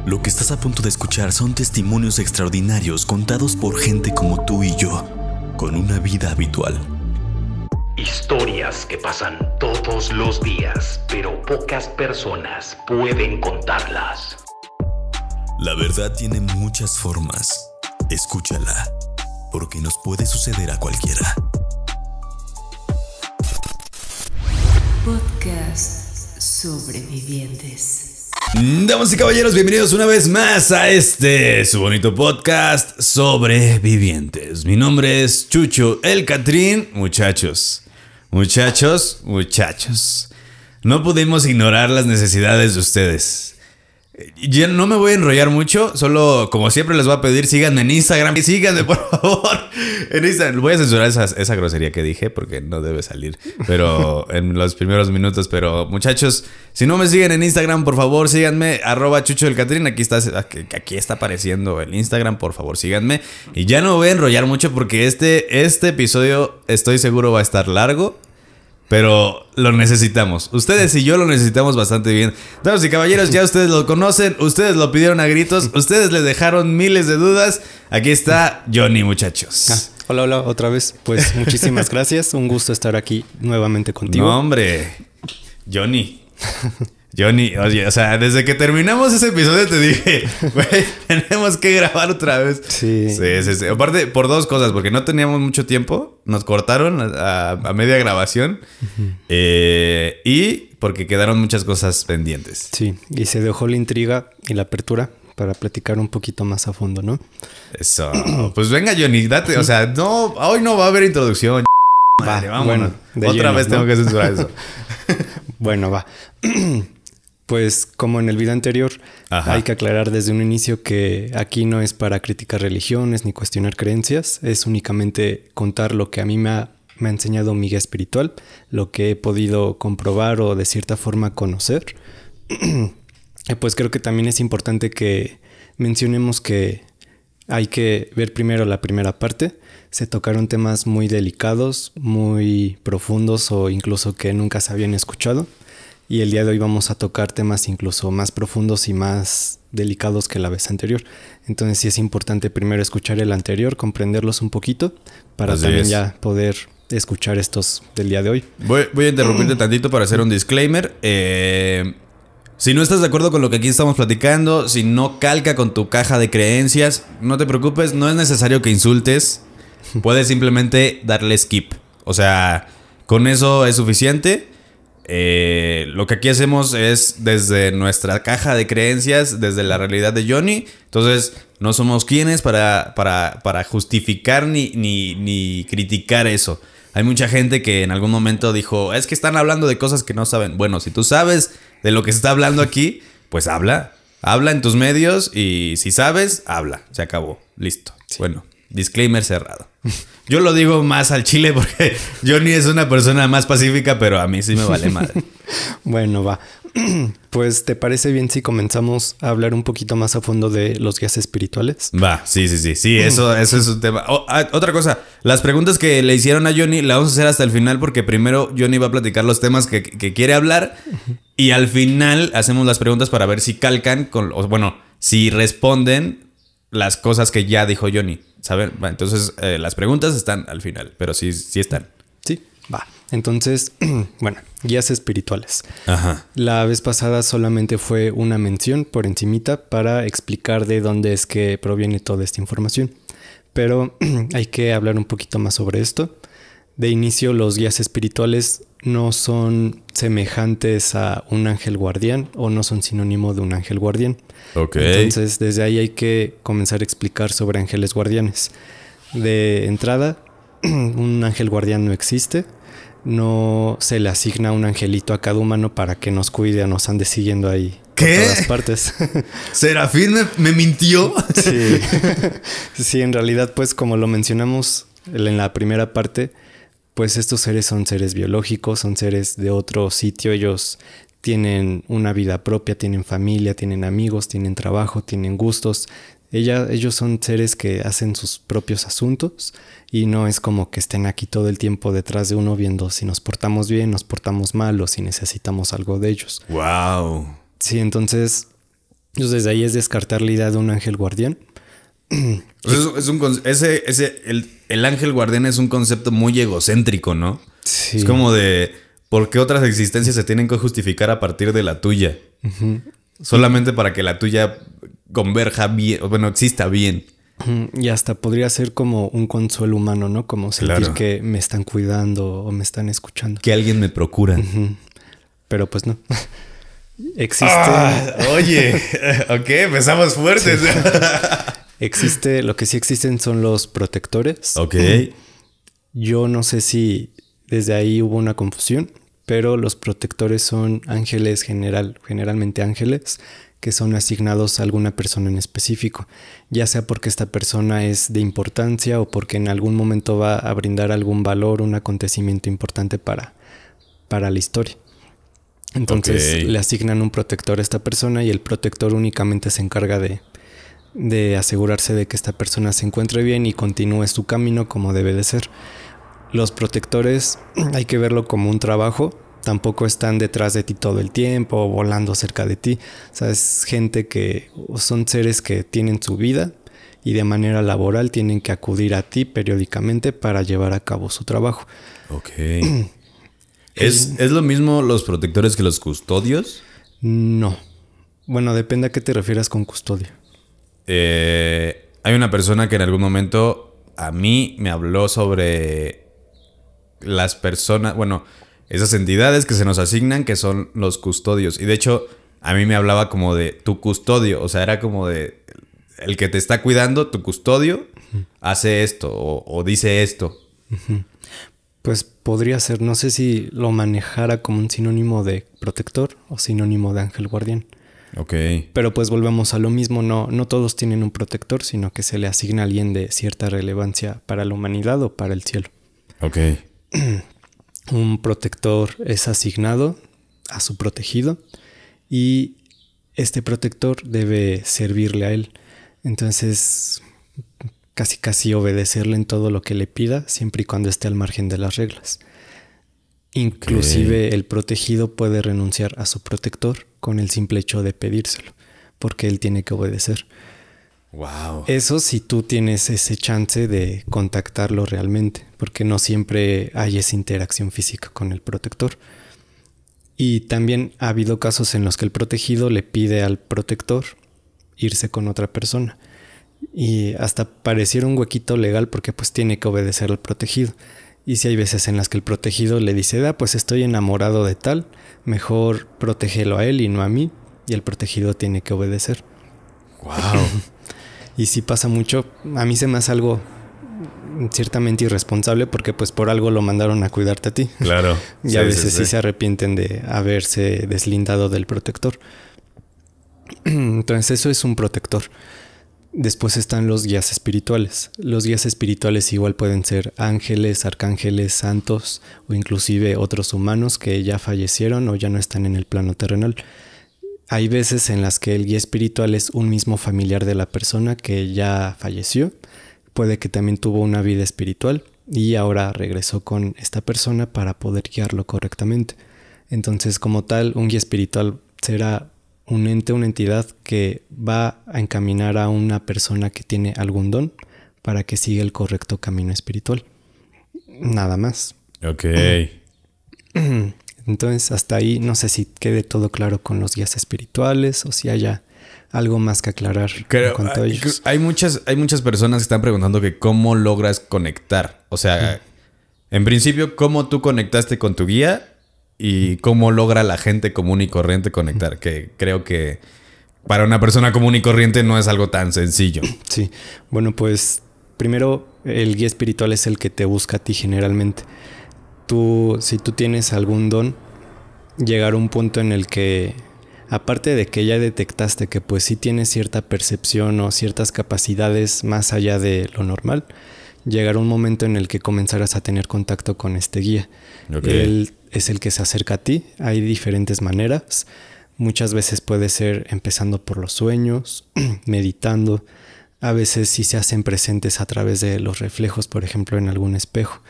Lo que estás a punto de escuchar son testimonios extraordinarios contados por gente como tú y yo, con una vida habitual. Historias que pasan todos los días, pero pocas personas pueden contarlas. La verdad tiene muchas formas. Escúchala, porque nos puede suceder a cualquiera. Podcast Sobrevivientes. Damas y caballeros, bienvenidos una vez más a su bonito podcast Sobrevivientes. Mi nombre es Chucho el Catrín. Muchachos, no pudimos ignorar las necesidades de ustedes. Ya no me voy a enrollar mucho, solo como siempre les voy a pedir, síganme en Instagram. Síganme, por favor, en Instagram. Voy a censurar esa grosería que dije porque no debe salir, pero en los primeros minutos. Pero muchachos, si no me siguen en Instagram, por favor, síganme, @ChuchoDelCatrín. Aquí está apareciendo el Instagram, por favor, síganme. Y ya no me voy a enrollar mucho porque este episodio estoy seguro va a estar largo. Pero lo necesitamos. Ustedes y yo lo necesitamos bastante bien. Damas y caballeros, ya ustedes lo conocen. Ustedes lo pidieron a gritos. Ustedes les dejaron miles de dudas. Aquí está Johnny, muchachos. Hola, otra vez. Pues muchísimas gracias. Un gusto estar aquí nuevamente contigo. No, hombre. Johnny, oye, o sea, desde que terminamos ese episodio te dije, güey, tenemos que grabar otra vez. Sí. Aparte, por dos cosas, porque no teníamos mucho tiempo, nos cortaron a media grabación, y porque quedaron muchas cosas pendientes. Sí, y se dejó la intriga y la apertura para platicar un poquito más a fondo, ¿no? Eso. Pues venga, Johnny, date, o sea, no, hoy no va a haber introducción. Madre, vámonos. Bueno, otra vez tengo que censurar eso. Bueno, va. Pues como en el video anterior, ajá, hay que aclarar desde un inicio que aquí no es para criticar religiones ni cuestionar creencias. Es únicamente contar lo que a mí me ha enseñado mi guía espiritual, lo que he podido comprobar o de cierta forma conocer. Pues creo que también es importante que mencionemos que hay que ver primero la primera parte. Se tocaron temas muy delicados, muy profundos o incluso que nunca se habían escuchado. Y el día de hoy vamos a tocar temas incluso más profundos y más delicados que la vez anterior. Entonces sí es importante primero escuchar el anterior, comprenderlos un poquito, para así también ya poder escuchar estos del día de hoy. Voy a interrumpirte tantito para hacer un disclaimer. Si no estás de acuerdo con lo que aquí estamos platicando, si no calca con tu caja de creencias, no te preocupes, no es necesario que insultes. Puedes simplemente darle skip. O sea, con eso es suficiente. Lo que aquí hacemos es desde nuestra caja de creencias, desde la realidad de Johnny. Entonces no somos quienes para justificar ni criticar eso. Hay mucha gente que en algún momento dijo, es que están hablando de cosas que no saben. Bueno, si tú sabes de lo que se está hablando aquí, pues habla en tus medios. Y si sabes, habla, se acabó, listo, sí. Bueno, disclaimer cerrado. Yo lo digo más al chile porque Johnny es una persona más pacífica, pero a mí sí me vale madre. Bueno, va. Pues, ¿te parece bien si comenzamos a hablar un poquito más a fondo de los guías espirituales? Va, sí. Sí, eso es un tema. Otra cosa, las preguntas que le hicieron a Johnny las vamos a hacer hasta el final porque primero Johnny va a platicar los temas que quiere hablar y al final hacemos las preguntas para ver si calcan si responden las cosas que ya dijo Johnny. ¿Saben? Entonces, las preguntas están al final, pero sí están. Sí, va. Entonces, bueno, guías espirituales. Ajá. La vez pasada solamente fue una mención por encimita para explicar de dónde es que proviene toda esta información. Pero hay que hablar un poquito más sobre esto. De inicio, los guías espirituales no son semejantes a un ángel guardián o no son sinónimo de un ángel guardián. Ok. Entonces, desde ahí hay que comenzar a explicar sobre ángeles guardianes. De entrada, un ángel guardián no existe. No se le asigna un angelito a cada humano para que nos cuide o nos ande siguiendo ahí. ¿Qué? Por todas partes. ¿Serafín me mintió? Sí. Sí, en realidad, pues como lo mencionamos en la primera parte, pues estos seres son seres biológicos, son seres de otro sitio. Ellos tienen una vida propia, tienen familia, tienen amigos, tienen trabajo, tienen gustos. Ellos son seres que hacen sus propios asuntos y no es como que estén aquí todo el tiempo detrás de uno viendo si nos portamos bien, nos portamos mal o si necesitamos algo de ellos. Wow. Sí, entonces Entonces desde ahí es descartar la idea de un ángel guardián. El ángel guardián es un concepto muy egocéntrico, ¿no? Sí. Es como de ¿por qué otras existencias se tienen que justificar a partir de la tuya? Uh-huh. Solamente para que la tuya converja bien, bueno, exista bien. Y hasta podría ser como un consuelo humano, ¿no? Como sentir que me están cuidando o me están escuchando. Que alguien me procura. Uh-huh. Pero pues no. Existe... Oye, ok, empezamos fuertes. Sí. Lo que sí existen son los protectores. Ok. Yo no sé si desde ahí hubo una confusión, pero los protectores son ángeles generalmente ángeles que son asignados a alguna persona en específico, ya sea porque esta persona es de importancia o porque en algún momento va a brindar algún valor, un acontecimiento importante para la historia. Entonces le asignan un protector a esta persona y el protector únicamente se encarga de asegurarse de que esta persona se encuentre bien y continúe su camino como debe de ser. Los protectores hay que verlo como un trabajo. Tampoco están detrás de ti todo el tiempo o volando cerca de ti. O sea, es gente son seres que tienen su vida y de manera laboral tienen que acudir a ti periódicamente para llevar a cabo su trabajo. Ok. ¿Es lo mismo los protectores que los custodios? No. Bueno, depende a qué te refieras con custodio. Hay una persona que en algún momento a mí me habló sobre las personas... Bueno... Esas entidades que se nos asignan que son los custodios. Y de hecho, a mí me hablaba como de tu custodio. O sea, era como de el que te está cuidando, tu custodio, hace esto o dice esto. Pues podría ser. No sé si lo manejara como un sinónimo de protector o sinónimo de ángel guardián. Ok. Pero pues volvemos a lo mismo. No todos tienen un protector, sino que se le asigna a alguien de cierta relevancia para la humanidad o para el cielo. Ok. Un protector es asignado a su protegido y este protector debe servirle a él. Entonces, casi obedecerle en todo lo que le pida, siempre y cuando esté al margen de las reglas. Inclusive el protegido puede renunciar a su protector con el simple hecho de pedírselo, porque él tiene que obedecer. Wow. Eso si tú tienes ese chance de contactarlo realmente, porque no siempre hay esa interacción física con el protector. Y también ha habido casos en los que el protegido le pide al protector irse con otra persona. Y hasta pareciera un huequito legal porque pues tiene que obedecer al protegido. Y si hay veces en las que el protegido le dice, pues estoy enamorado de tal, mejor protégelo a él y no a mí. Y el protegido tiene que obedecer. Wow. Y sí pasa mucho. A mí se me hace algo ciertamente irresponsable porque pues por algo lo mandaron a cuidarte a ti. Claro. Y sí, a veces sí se arrepienten de haberse deslindado del protector. Entonces eso es un protector. Después están los guías espirituales. Los guías espirituales igual pueden ser ángeles, arcángeles, santos o inclusive otros humanos que ya fallecieron o ya no están en el plano terrenal. Hay veces en las que el guía espiritual es un mismo familiar de la persona que ya falleció. Puede que también tuvo una vida espiritual y ahora regresó con esta persona para poder guiarlo correctamente. Entonces, como tal, un guía espiritual será un ente, una entidad que va a encaminar a una persona que tiene algún don para que siga el correcto camino espiritual. Nada más. Ok. Entonces, hasta ahí no sé si quede todo claro con los guías espirituales o si haya algo más que aclarar en cuanto a ellos. Hay muchas personas que están preguntando que cómo logras conectar. O sea, en principio, ¿cómo tú conectaste con tu guía? Y cómo logra la gente común y corriente conectar. Que creo que para una persona común y corriente no es algo tan sencillo. Sí. Bueno, pues primero el guía espiritual es el que te busca a ti generalmente. Si tú tienes algún don, llegar a un punto en el que, aparte de que ya detectaste que pues sí tienes cierta percepción o ciertas capacidades más allá de lo normal, llegar a un momento en el que comenzarás a tener contacto con este guía. Okay. Él es el que se acerca a ti. Hay diferentes maneras. Muchas veces puede ser empezando por los sueños, meditando. A veces sí se hacen presentes a través de los reflejos, por ejemplo, en algún espejo.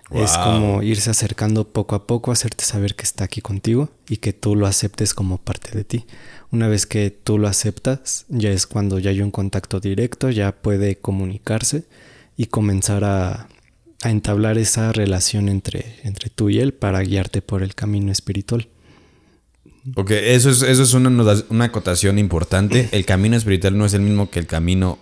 Wow. Es como irse acercando poco a poco, hacerte saber que está aquí contigo y que tú lo aceptes como parte de ti. Una vez que tú lo aceptas, ya es cuando ya hay un contacto directo, ya puede comunicarse y comenzar a entablar esa relación entre tú y él para guiarte por el camino espiritual. Ok, eso es una acotación importante. El camino espiritual no es el mismo que el camino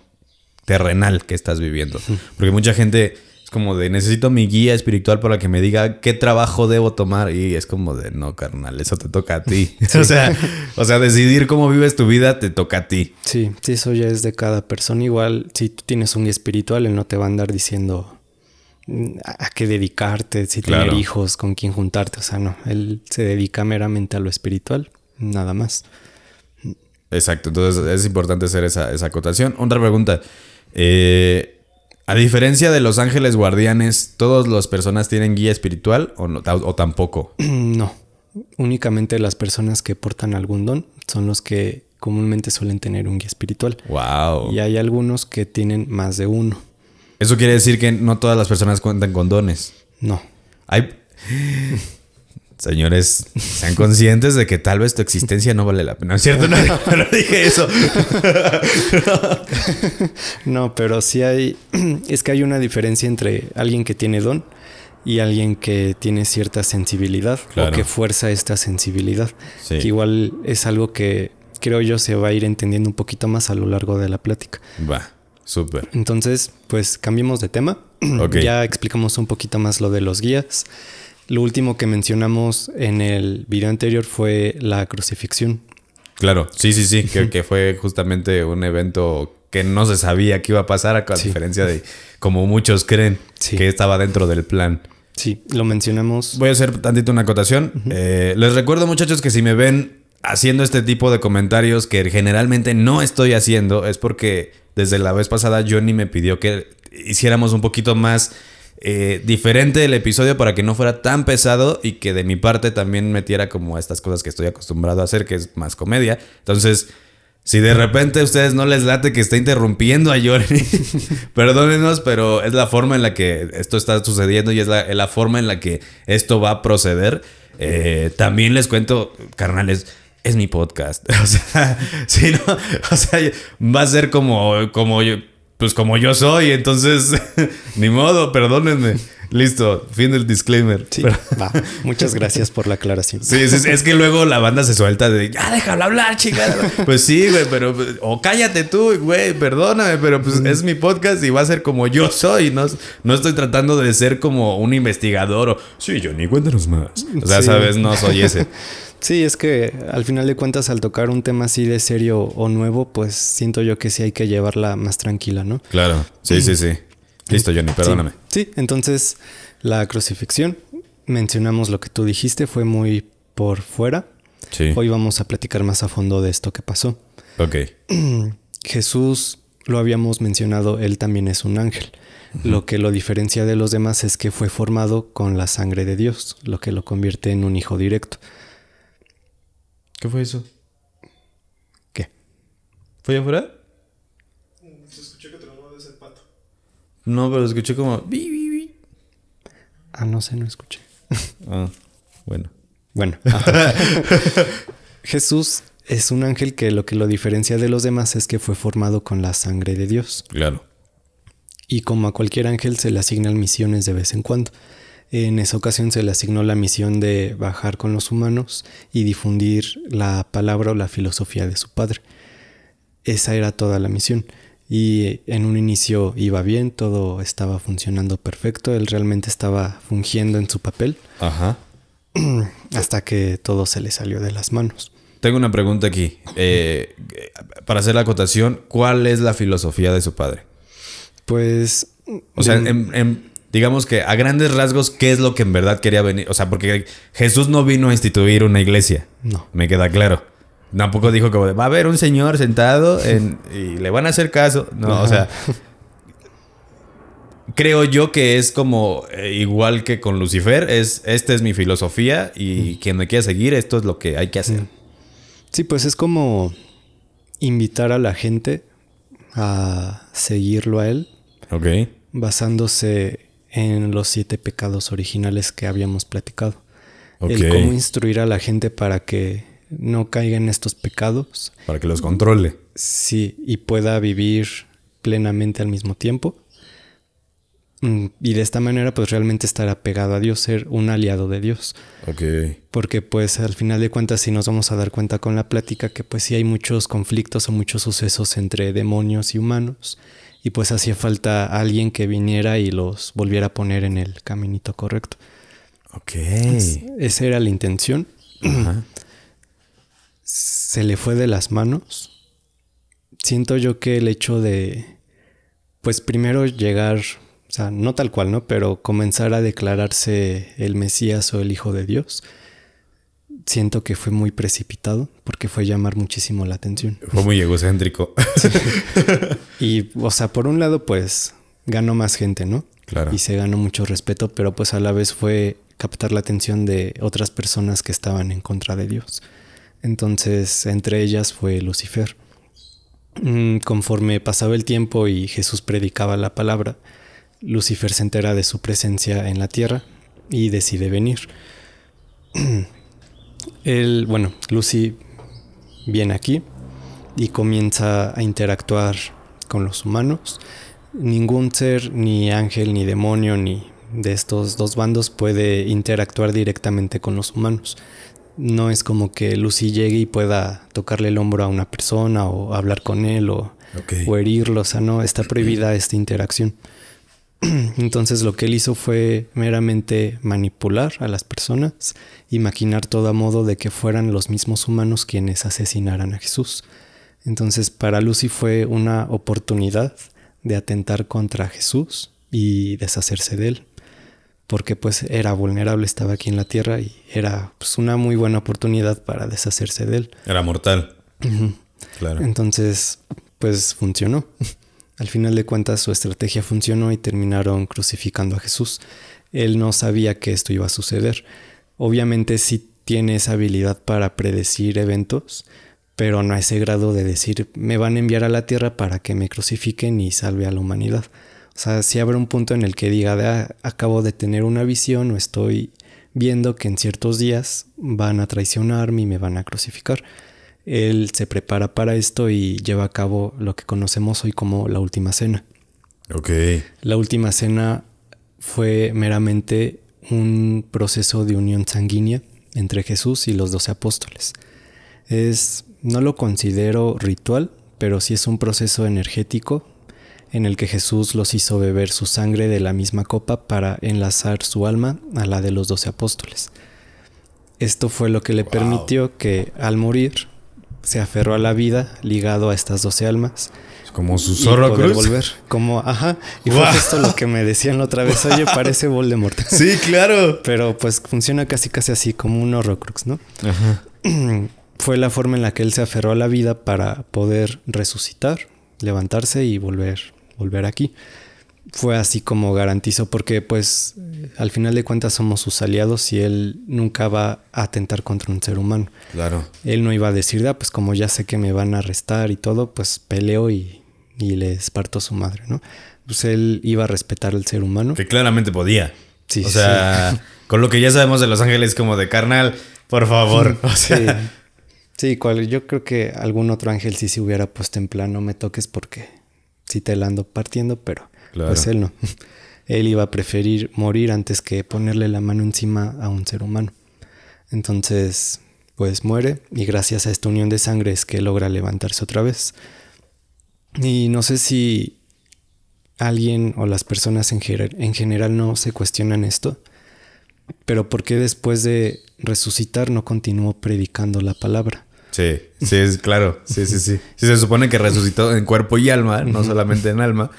terrenal que estás viviendo. Porque mucha gente es como de, necesito mi guía espiritual para que me diga qué trabajo debo tomar. Y es como de, no, carnal, eso te toca a ti. Sí. O sea, decidir cómo vives tu vida te toca a ti. Sí, eso ya es de cada persona. Igual, si tú tienes un guía espiritual, él no te va a andar diciendo a qué dedicarte, si tener hijos, con quién juntarte. O sea, no, él se dedica meramente a lo espiritual, nada más. Exacto, entonces es importante hacer esa acotación. Otra pregunta. A diferencia de los ángeles guardianes, ¿todas las personas tienen guía espiritual o, no, o tampoco? No, únicamente las personas que portan algún don son los que comúnmente suelen tener un guía espiritual. Wow. Y hay algunos que tienen más de uno. Eso quiere decir que no todas las personas cuentan con dones. No. Señores, sean conscientes de que tal vez tu existencia no vale la pena. ¿No es cierto? No dije eso. No, pero sí hay... Es que hay una diferencia entre alguien que tiene don y alguien que tiene cierta sensibilidad, claro, o que fuerza esta sensibilidad. Sí. Que igual es algo que creo yo se va a ir entendiendo un poquito más a lo largo de la plática. Va. Súper. Entonces, pues cambiemos de tema. Okay. Ya explicamos un poquito más lo de los guías. Lo último que mencionamos en el video anterior fue la crucifixión. Claro, sí. que fue justamente un evento que no se sabía que iba a pasar, a diferencia de como muchos creen que estaba dentro del plan. Sí, lo mencionamos. Voy a hacer tantito una acotación. Les recuerdo, muchachos, que si me ven haciendo este tipo de comentarios que generalmente no estoy haciendo, es porque desde la vez pasada Johnny me pidió que hiciéramos un poquito más diferente el episodio para que no fuera tan pesado y que de mi parte también metiera como estas cosas que estoy acostumbrado a hacer, que es más comedia. Entonces, si de repente a ustedes no les late que esté interrumpiendo a Johnny, perdónenos, pero es la forma en la que esto está sucediendo y es la forma en la que esto va a proceder. También les cuento, carnales, es mi podcast. O sea, si no, o sea, va a ser como yo, pues como yo soy, entonces ni modo, perdónenme. Listo, fin del disclaimer. Sí, va. Muchas gracias por la aclaración. Sí, es que luego la banda se suelta de, ya déjalo hablar, chica. Pues sí, güey, pero, o cállate tú, güey, perdóname, pero pues es mi podcast y va a ser como yo soy. No estoy tratando de ser como un investigador o, sí, Johnny, cuéntanos más. O sea, sabes, no soy ese. Sí, es que al final de cuentas, al tocar un tema así de serio o nuevo, pues siento yo que sí hay que llevarla más tranquila, ¿no? Claro, sí. Listo, Johnny, perdóname. Sí, entonces la crucifixión, mencionamos lo que tú dijiste, fue muy por fuera. Sí. Hoy vamos a platicar más a fondo de esto que pasó. Ok. Jesús, lo habíamos mencionado, él también es un ángel. Lo que lo diferencia de los demás es que fue formado con la sangre de Dios, lo que lo convierte en un hijo directo. ¿Qué fue eso? ¿Qué? ¿Fue allá afuera? Se escuchó que tronó de ese pato. No, pero escuché como... Ah, no sé, no escuché. Ah, bueno. Jesús es un ángel que lo diferencia de los demás es que fue formado con la sangre de Dios. Claro. Y como a cualquier ángel se le asignan misiones de vez en cuando. En esa ocasión se le asignó la misión de bajar con los humanos y difundir la palabra o la filosofía de su padre. Esa era toda la misión. Y en un inicio iba bien, todo estaba funcionando perfecto. Él realmente estaba fungiendo en su papel. Ajá. Hasta que todo se le salió de las manos. Tengo una pregunta aquí. Para hacer la acotación, ¿cuál es la filosofía de su padre? Pues... O sea, digamos que a grandes rasgos, ¿qué es lo que en verdad quería venir? O sea, porque Jesús no vino a instituir una iglesia. No. Me queda claro. Tampoco dijo que va a haber un señor sentado y le van a hacer caso. No, ajá. O sea... Creo yo que es como igual que con Lucifer. Esta es mi filosofía y quien me quiera seguir, esto es lo que hay que hacer. Sí, pues es como invitar a la gente a seguirlo a él. Ok. Basándose en los 7 pecados originales que habíamos platicado. Ok. El cómo instruir a la gente para que no caiga en estos pecados. Para que los controle. Sí, y pueda vivir plenamente al mismo tiempo. Y de esta manera pues realmente estar apegado a Dios, ser un aliado de Dios. Ok. Porque pues al final de cuentas sí nos vamos a dar cuenta con la plática que pues sí hay muchos conflictos o muchos sucesos entre demonios y humanos. Y pues hacía falta alguien que viniera y los volviera a poner en el caminito correcto. Ok. Esa era la intención. Ajá. Se le fue de las manos. Siento yo que el hecho de pues primero llegar... O sea, no tal cual, ¿no? Pero comenzar a declararse el Mesías o el Hijo de Dios. Siento que fue muy precipitado porque fue llamar muchísimo la atención. Fue muy egocéntrico. Y, o sea, por un lado, pues, ganó más gente, ¿no? Claro. Y se ganó mucho respeto, pero pues a la vez fue captar la atención de otras personas que estaban en contra de Dios. Entonces, entre ellas fue Lucifer. Conforme pasaba el tiempo y Jesús predicaba la palabra, Lucifer se entera de su presencia en la tierra y decide venir. Lucy viene aquí y comienza a interactuar con los humanos. Ningún ser, ni ángel, ni demonio, ni de estos dos bandos puede interactuar directamente con los humanos. No es como que Lucy llegue y pueda tocarle el hombro a una persona o hablar con él o herirlo. O sea, no, está prohibida esta interacción. Entonces lo que él hizo fue meramente manipular a las personas y maquinar todo a modo de que fueran los mismos humanos quienes asesinaran a Jesús. Entonces para Lucy fue una oportunidad de atentar contra Jesús y deshacerse de él, porque pues era vulnerable, estaba aquí en la tierra y era pues una muy buena oportunidad para deshacerse de él. Era mortal. Claro. Entonces pues funcionó. Al final de cuentas su estrategia funcionó y terminaron crucificando a Jesús. Él no sabía que esto iba a suceder. Obviamente sí tiene esa habilidad para predecir eventos, pero no a ese grado de decir me van a enviar a la tierra para que me crucifiquen y salve a la humanidad. O sea, sí habrá un punto en el que diga acabo de tener una visión o estoy viendo que en ciertos días van a traicionarme y me van a crucificar. Él se prepara para esto y lleva a cabo lo que conocemos hoy como la Última Cena. Ok. La Última Cena fue meramente un proceso de unión sanguínea entre Jesús y los 12 apóstoles. No lo considero ritual, pero sí es un proceso energético en el que Jesús los hizo beber su sangre de la misma copa para enlazar su alma a la de los 12 apóstoles. Esto fue lo que le permitió que al morir se aferró a la vida ligado a estas 12 almas. Como su zorro cruz. Volver. Y fue justo lo que me decían la otra vez. Oye, parece Voldemort. Sí, claro. Pero pues funciona casi así, como un Horrocrux, ¿no? Ajá. Fue la forma en la que él se aferró a la vida para poder resucitar, levantarse y volver aquí. Fue así como garantizó, porque pues al final de cuentas somos sus aliados y él nunca va a atentar contra un ser humano. Claro. Él no iba a decir, pues como ya sé que me van a arrestar y todo, pues peleo y les parto su madre, ¿no? Pues él iba a respetar al ser humano. Que claramente podía. Sí, o sea, con lo que ya sabemos de Los Ángeles, como de carnal, por favor. O sea. Sí, yo creo que algún otro ángel sí se hubiera puesto en plan, no me toques porque sí te la ando partiendo, pero claro. Pues él no. Él iba a preferir morir antes que ponerle la mano encima a un ser humano. Entonces, pues muere y gracias a esta unión de sangre es que logra levantarse otra vez. Y no sé si alguien o las personas en general no se cuestionan esto, pero ¿por qué después de resucitar no continuó predicando la palabra? Sí, es claro. Sí. Sí, se supone que resucitó en cuerpo y alma, no solamente en alma.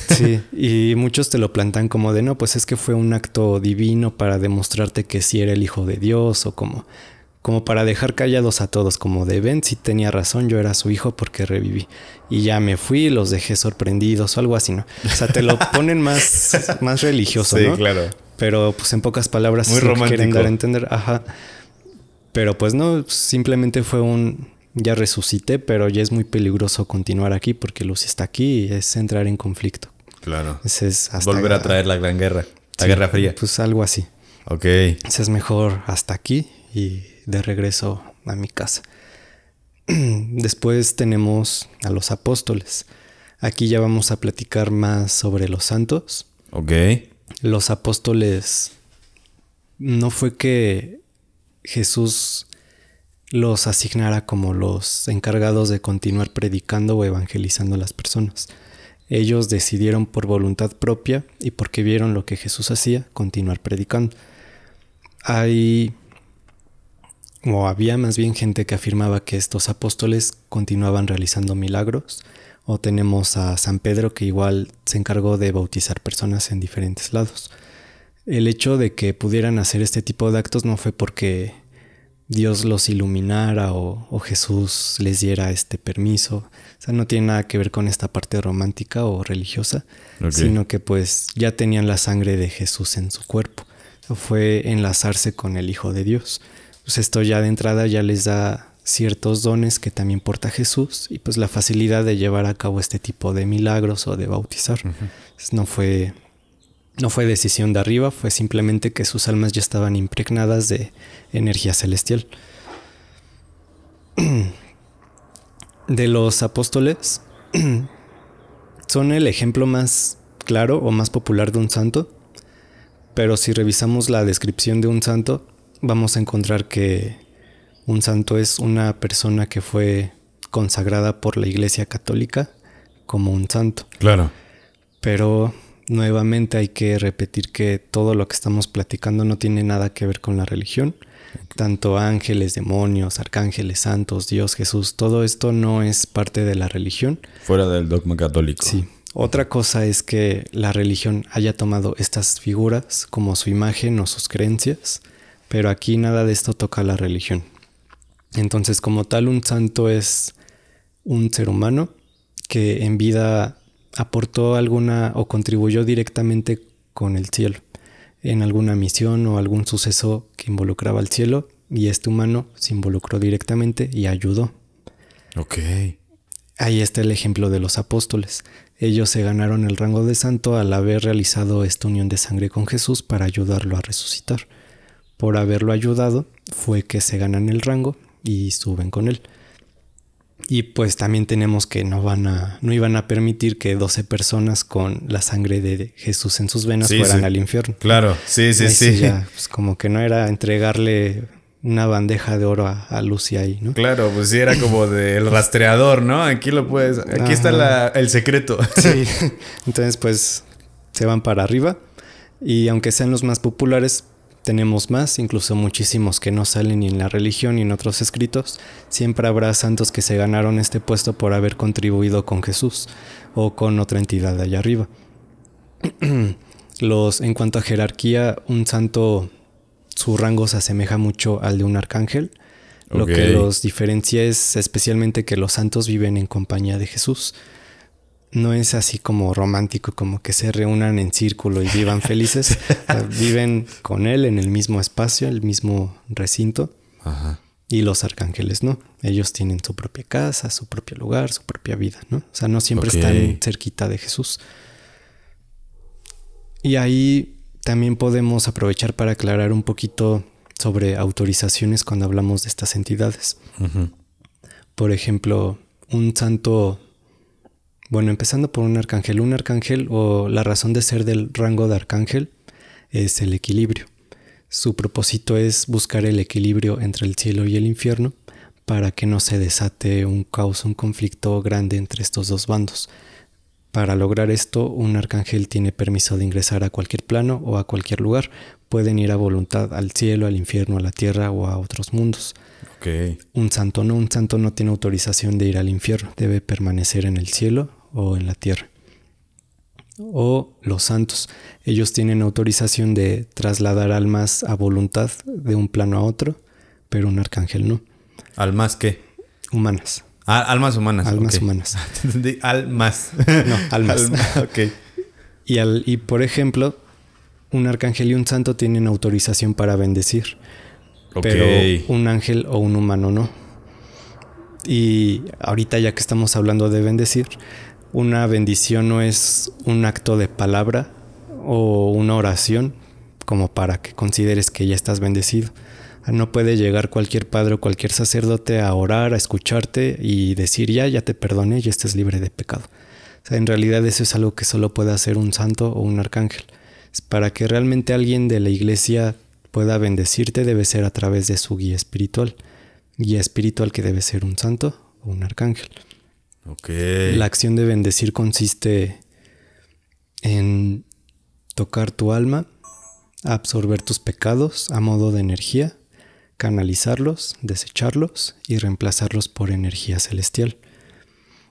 Sí, y muchos te lo plantan como de no, pues es que fue un acto divino para demostrarte que sí era el Hijo de Dios, o como para dejar callados a todos, como de ven, sí tenía razón, yo era su hijo porque reviví. Y ya me fui, los dejé sorprendidos o algo así, ¿no? O sea, te lo ponen más religioso, sí, ¿no? Sí, claro. Pero pues en pocas palabras muy romántico. Quieren dar a entender, ajá. Pero pues no, simplemente fue ya resucité, pero ya es muy peligroso continuar aquí porque Lucy está aquí y es entrar en conflicto. Claro. Ese es hasta volver a traer la Gran Guerra. La Guerra Fría. Pues algo así. Ok. Ese es mejor hasta aquí y de regreso a mi casa. Después tenemos a los apóstoles. Aquí ya vamos a platicar más sobre los santos. Ok. Los apóstoles no fue que Jesús los asignara como los encargados de continuar predicando o evangelizando a las personas. Ellos decidieron por voluntad propia y porque vieron lo que Jesús hacía, continuar predicando. Había más bien gente que afirmaba que estos apóstoles continuaban realizando milagros. O tenemos a San Pedro, que igual se encargó de bautizar personas en diferentes lados. El hecho de que pudieran hacer este tipo de actos no fue porque Dios los iluminara o Jesús les diera este permiso. O sea, no tiene nada que ver con esta parte romántica o religiosa, sino que pues ya tenían la sangre de Jesús en su cuerpo. Fue enlazarse con el Hijo de Dios. Pues esto ya de entrada ya les da ciertos dones que también porta Jesús y pues la facilidad de llevar a cabo este tipo de milagros o de bautizar. Entonces, no fue decisión de arriba, fue simplemente que sus almas ya estaban impregnadas de energía celestial. De los apóstoles, son el ejemplo más claro o más popular de un santo, pero si revisamos la descripción de un santo, vamos a encontrar que un santo es una persona que fue consagrada por la Iglesia Católica como un santo. Claro. Pero nuevamente hay que repetir que todo lo que estamos platicando no tiene nada que ver con la religión. Tanto ángeles, demonios, arcángeles, santos, Dios, Jesús, todo esto no es parte de la religión. Fuera del dogma católico. Sí. Otra cosa es que la religión haya tomado estas figuras como su imagen o sus creencias, pero aquí nada de esto toca la religión. Entonces, como tal, un santo es un ser humano que en vida aportó alguna o contribuyó directamente con el cielo en alguna misión o algún suceso que involucraba al cielo, y este humano se involucró directamente y ayudó. Ok. Ahí está el ejemplo de los apóstoles. Ellos se ganaron el rango de santo al haber realizado esta unión de sangre con Jesús para ayudarlo a resucitar. Por haberlo ayudado fue que se ganan el rango y suben con él. Y pues también tenemos que no iban a permitir que 12 personas con la sangre de Jesús en sus venas fueran al infierno. Claro, sí. Ya, pues como que no era entregarle una bandeja de oro a Lucy ahí, ¿no? Claro, pues sí era como del rastreador, ¿no? Aquí está el secreto. Sí, entonces pues se van para arriba, y aunque sean los más populares, tenemos más, incluso muchísimos que no salen ni en la religión ni en otros escritos. Siempre habrá santos que se ganaron este puesto por haber contribuido con Jesús o con otra entidad de allá arriba. En cuanto a jerarquía, un santo, su rango se asemeja mucho al de un arcángel. Lo que los diferencia es especialmente que los santos viven en compañía de Jesús. No es así como romántico, como que se reúnan en círculo y vivan felices. Viven con él en el mismo espacio, el mismo recinto. Ajá. Y los arcángeles no. Ellos tienen su propia casa, su propio lugar, su propia vida, ¿no? O sea, no siempre están cerquita de Jesús. Y ahí también podemos aprovechar para aclarar un poquito sobre autorizaciones cuando hablamos de estas entidades. Uh-huh. Por ejemplo, un santo... Bueno, empezando por un arcángel. Un arcángel, o la razón de ser del rango de arcángel, es el equilibrio. Su propósito es buscar el equilibrio entre el cielo y el infierno para que no se desate un caos, un conflicto grande entre estos dos bandos. Para lograr esto, un arcángel tiene permiso de ingresar a cualquier plano o a cualquier lugar. Pueden ir a voluntad al cielo, al infierno, a la tierra o a otros mundos. Okay. Un santo no tiene autorización de ir al infierno. Debe permanecer en el cielo o en la tierra. O los santos, ellos tienen autorización de trasladar almas a voluntad de un plano a otro, pero un arcángel no. ¿Almas qué? Humanas. Almas humanas. Almas humanas. Almas. No, almas. Ok. Y por ejemplo, un arcángel y un santo tienen autorización para bendecir. Okay. Pero un ángel o un humano no. Y ahorita, ya que estamos hablando de bendecir, una bendición no es un acto de palabra o una oración como para que consideres que ya estás bendecido. No puede llegar cualquier padre o cualquier sacerdote a orar, a escucharte y decir ya te perdoné, ya estás libre de pecado. O sea, en realidad eso es algo que solo puede hacer un santo o un arcángel. Para que realmente alguien de la iglesia pueda bendecirte debe ser a través de su guía espiritual. Guía espiritual que debe ser un santo o un arcángel. Okay. La acción de bendecir consiste en tocar tu alma, absorber tus pecados a modo de energía, canalizarlos, desecharlos y reemplazarlos por energía celestial.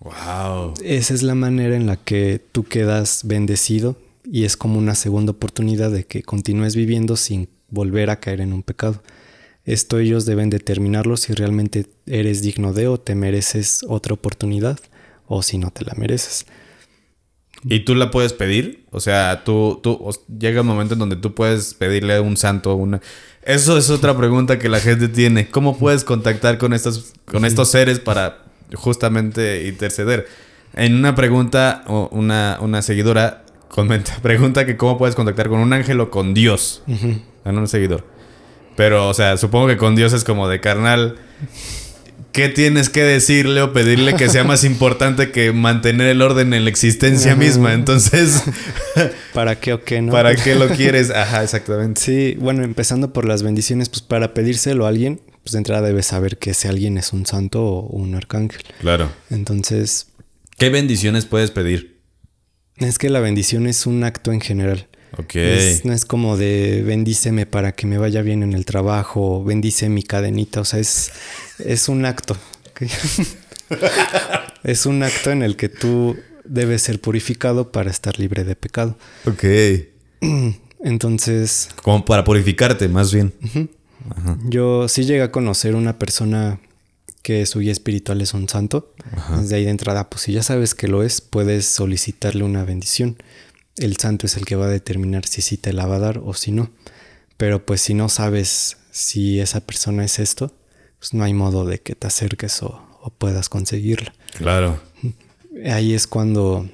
Wow. Esa es la manera en la que tú quedas bendecido y es como una segunda oportunidad de que continúes viviendo sin volver a caer en un pecado. Esto ellos deben determinarlo si realmente eres digno de o te mereces otra oportunidad o si no te la mereces. ¿Y tú la puedes pedir? O sea, tú llega un momento en donde tú puedes pedirle a un santo una... Eso es otra pregunta que la gente tiene. ¿Cómo puedes contactar con estos seres para justamente interceder? En una pregunta, una seguidora pregunta que cómo puedes contactar con un ángel o con Dios. No un seguidor. Pero, o sea, supongo que con Dios es como de carnal. ¿Qué tienes que decirle o pedirle que sea más importante que mantener el orden en la existencia misma? Entonces... ¿Para qué o qué no? ¿Para qué lo quieres? Ajá, exactamente. Sí, bueno, empezando por las bendiciones, pues para pedírselo a alguien, pues de entrada debes saber que ese alguien es un santo o un arcángel. Claro. Entonces... ¿Qué bendiciones puedes pedir? Es que la bendición es un acto en general. Ok. No es como de bendíceme para que me vaya bien en el trabajo, bendice mi cadenita, o sea, es un acto. ¿Okay? Es un acto en el que tú debes ser purificado para estar libre de pecado. Ok. Entonces... Como para purificarte, más bien. Ajá. Yo sí llegué a conocer una persona que su guía espiritual es un santo. Ajá. Desde ahí de entrada, pues si ya sabes que lo es, puedes solicitarle una bendición. El santo es el que va a determinar si sí te la va a dar o si no. Pero pues si no sabes si esa persona es esto, pues no hay modo de que te acerques o puedas conseguirla. Claro. Ahí es cuando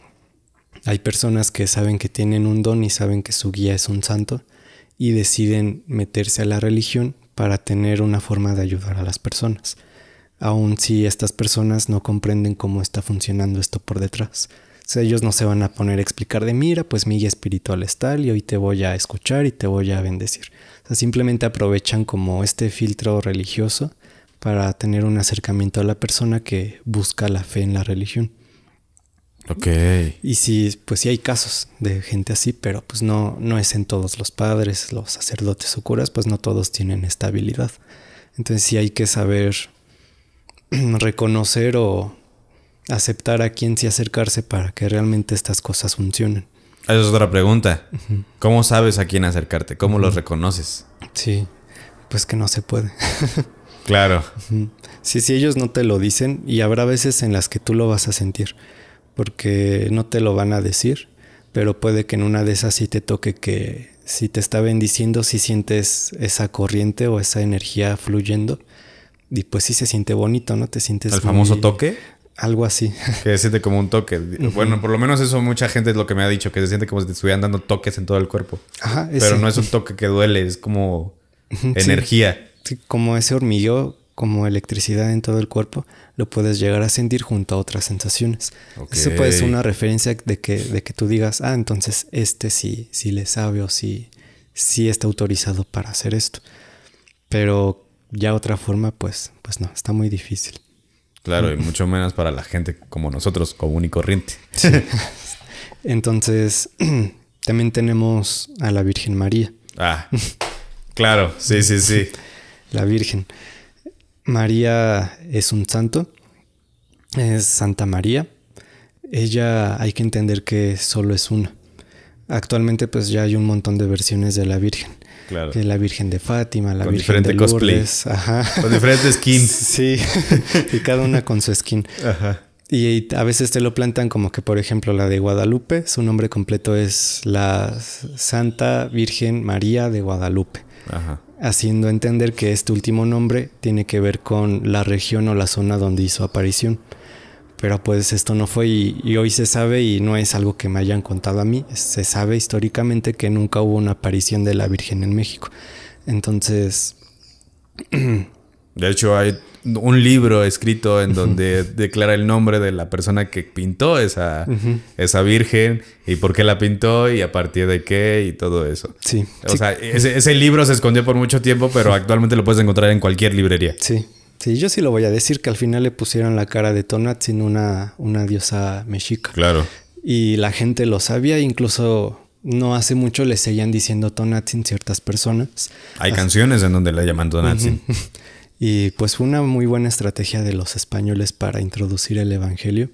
hay personas que saben que tienen un don y saben que su guía es un santo y deciden meterse a la religión para tener una forma de ayudar a las personas. Aun si estas personas no comprenden cómo está funcionando esto por detrás. O sea, ellos no se van a poner a explicar de mira, pues mi guía espiritual es tal y hoy te voy a escuchar y te voy a bendecir. O sea, simplemente aprovechan como este filtro religioso para tener un acercamiento a la persona que busca la fe en la religión. Ok. Y sí, pues sí hay casos de gente así, pero pues no es en todos los padres, los sacerdotes o curas, pues no todos tienen esta habilidad. Entonces sí hay que saber reconocer o aceptar a quién sí acercarse para que realmente estas cosas funcionen. Esa es otra pregunta. ¿Cómo sabes a quién acercarte? ¿Cómo los reconoces? Sí, pues que no se puede. Claro. Sí, ellos no te lo dicen y habrá veces en las que tú lo vas a sentir porque no te lo van a decir, pero puede que en una de esas sí te toque que si te está bendiciendo, si sientes esa corriente o esa energía fluyendo y pues sí se siente bonito, ¿no? Te sientes... ¿El famoso toque? Algo así. Que se siente como un toque. Bueno, por lo menos eso mucha gente es lo que me ha dicho, que se siente como si te estuvieran dando toques en todo el cuerpo. Ajá, pero no es un toque que duele, es como energía. Sí, como ese hormigueo, como electricidad en todo el cuerpo, lo puedes llegar a sentir junto a otras sensaciones. Okay. Eso puede ser una referencia de que tú digas, entonces sí le sabe o sí está autorizado para hacer esto. Pero ya otra forma, pues no, está muy difícil. Claro, y mucho menos para la gente como nosotros, común y corriente. Sí. Entonces, también tenemos a la Virgen María. Claro, sí. La Virgen. María es un santo. Es Santa María. Ella hay que entender que solo es una. Actualmente pues ya hay un montón de versiones de la Virgen. Claro. Que la Virgen de Fátima, la con Virgen de Lourdes. Cosplay. Ajá. Con diferentes skins. Sí, y cada una con su skin. Ajá. Y a veces te lo plantan como que, por ejemplo, la de Guadalupe, su nombre completo es la Santa Virgen María de Guadalupe. Ajá. Haciendo entender que este último nombre tiene que ver con la región o la zona donde hizo aparición. Pero pues esto no fue y hoy se sabe, y no es algo que me hayan contado a mí, se sabe históricamente que nunca hubo una aparición de la Virgen en México. Entonces... De hecho, hay un libro escrito en donde declara el nombre de la persona que pintó esa virgen y por qué la pintó y a partir de qué y todo eso. Sí. O sea, ese libro se escondió por mucho tiempo, pero actualmente lo puedes encontrar en cualquier librería. Sí. Sí, yo sí lo voy a decir, que al final le pusieron la cara de Tonantzin, una diosa mexica. Claro. Y la gente lo sabía, incluso no hace mucho le seguían diciendo Tonantzin ciertas personas. Hay canciones en donde la llaman Tonantzin. Y pues fue una muy buena estrategia de los españoles para introducir el evangelio.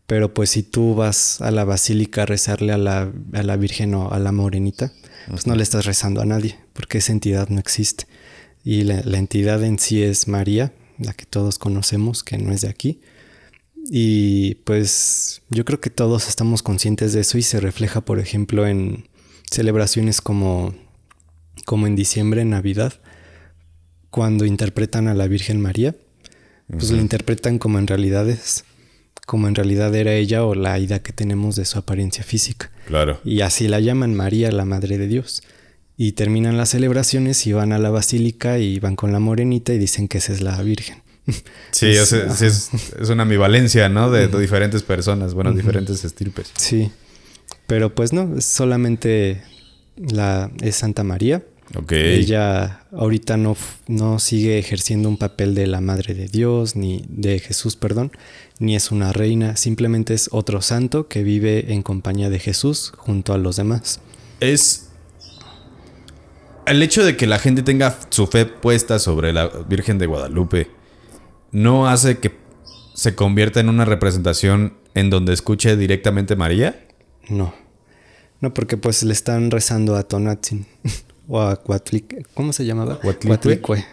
Pero pues si tú vas a la basílica a rezarle a la Virgen o a la Morenita, pues no le estás rezando a nadie, porque esa entidad no existe. Y la entidad en sí es María, la que todos conocemos, que no es de aquí. Y pues yo creo que todos estamos conscientes de eso y se refleja, por ejemplo, en celebraciones como en diciembre, en Navidad, cuando interpretan a la Virgen María, pues la interpretan como en realidad era ella o la idea que tenemos de su apariencia física. Claro. Y así la llaman María, la Madre de Dios. Y terminan las celebraciones y van a la basílica y van con la Morenita y dicen que esa es la Virgen. Sí, es una ambivalencia, ¿no? De diferentes personas, bueno, diferentes estirpes. Sí, pero pues no, es solamente es Santa María. Okay. Ella ahorita no sigue ejerciendo un papel de la Madre de Dios, ni de Jesús, perdón, ni es una reina, simplemente es otro santo que vive en compañía de Jesús junto a los demás. Es el hecho de que la gente tenga su fe puesta sobre la Virgen de Guadalupe, ¿no hace que se convierta en una representación en donde escuche directamente María? No, porque pues le están rezando a Tonantzin. O a Coatlicue. ¿Cómo se llamaba? Coatlicue.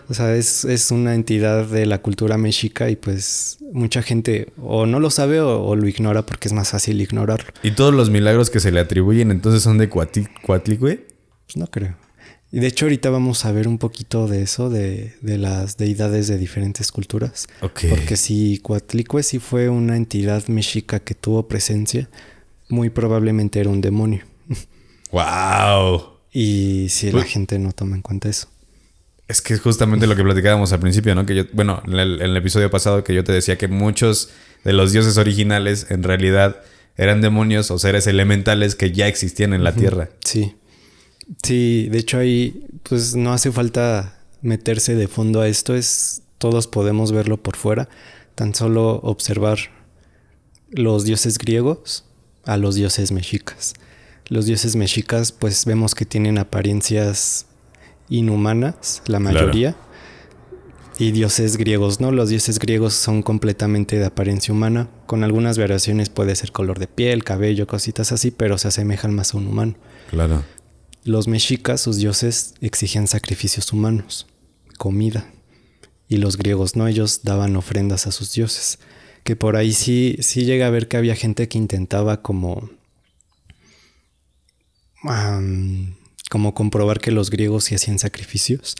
O sea, es una entidad de la cultura mexica y pues mucha gente o no lo sabe o lo ignora porque es más fácil ignorarlo. ¿Y todos los milagros que se le atribuyen entonces son de Coatlicue? Pues no creo. Y de hecho ahorita vamos a ver un poquito de eso, de las deidades de diferentes culturas. Okay. Porque si Coatlicue sí fue una entidad mexica que tuvo presencia, muy probablemente era un demonio. ¡Wow! Y si la gente no toma en cuenta eso. Es que es justamente lo que platicábamos al principio, ¿no? Que yo, bueno, en el episodio pasado que yo te decía que muchos de los dioses originales en realidad eran demonios o seres elementales que ya existían en la tierra. Sí. Sí, de hecho ahí pues no hace falta meterse de fondo a esto. Todos podemos verlo por fuera. Tan solo observar los dioses griegos a los dioses mexicas. Los dioses mexicas pues vemos que tienen apariencias inhumanas, la mayoría. Claro. Y dioses griegos no, los dioses griegos son completamente de apariencia humana. Con algunas variaciones puede ser color de piel, cabello, cositas así, pero se asemejan más a un humano. Claro. Los mexicas, sus dioses, exigían sacrificios humanos, comida. Y los griegos no, ellos daban ofrendas a sus dioses. Que por ahí sí llega a ver que había gente que intentaba como comprobar que los griegos sí hacían sacrificios,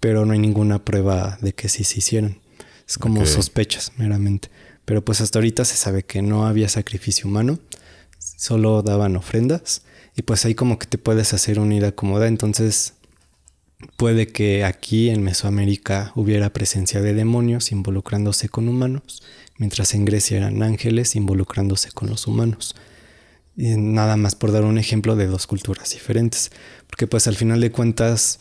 pero no hay ninguna prueba de que sí se hicieran. Es como sospechas meramente. Pero pues hasta ahorita se sabe que no había sacrificio humano, solo daban ofrendas y pues ahí como que te puedes hacer una idea cómoda. Entonces puede que aquí en Mesoamérica hubiera presencia de demonios involucrándose con humanos, mientras en Grecia eran ángeles involucrándose con los humanos. Y nada más por dar un ejemplo de dos culturas diferentes. Porque pues al final de cuentas,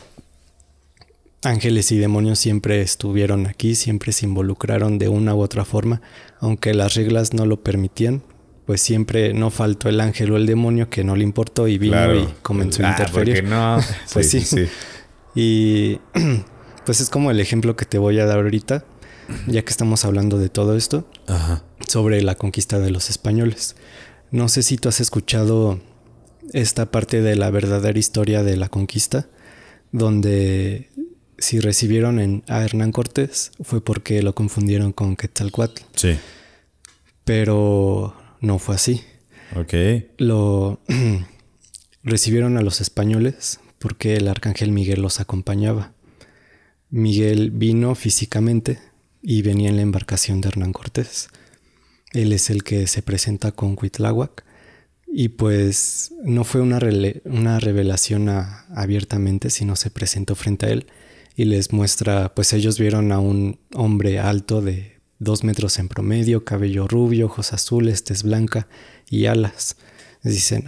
ángeles y demonios siempre estuvieron aquí, siempre se involucraron de una u otra forma. Aunque las reglas no lo permitían, pues siempre no faltó el ángel o el demonio que no le importó y vino y comenzó a interferir. Porque no. Pues sí. Y pues es como el ejemplo que te voy a dar ahorita, ya que estamos hablando de todo esto, sobre la conquista de los españoles. No sé si tú has escuchado esta parte de la verdadera historia de la conquista, donde si recibieron a Hernán Cortés fue porque lo confundieron con Quetzalcóatl. Sí. Pero no fue así. Ok. Recibieron a los españoles porque el arcángel Miguel los acompañaba. Miguel vino físicamente y venía en la embarcación de Hernán Cortés. Él es el que se presenta con Cuitláhuac. Y pues no fue una revelación abiertamente, sino se presentó frente a él y les muestra, pues ellos vieron a un hombre alto de 2 metros en promedio, cabello rubio, ojos azules, tez blanca y alas. Les dicen,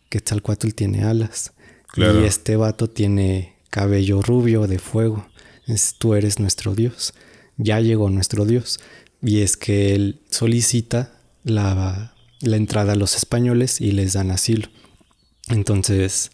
Quetzalcóatl tiene alas. Claro. Y este vato tiene cabello rubio de fuego. Tú eres nuestro Dios. Ya llegó nuestro Dios. Y es que él solicita la entrada a los españoles y les dan asilo. Entonces,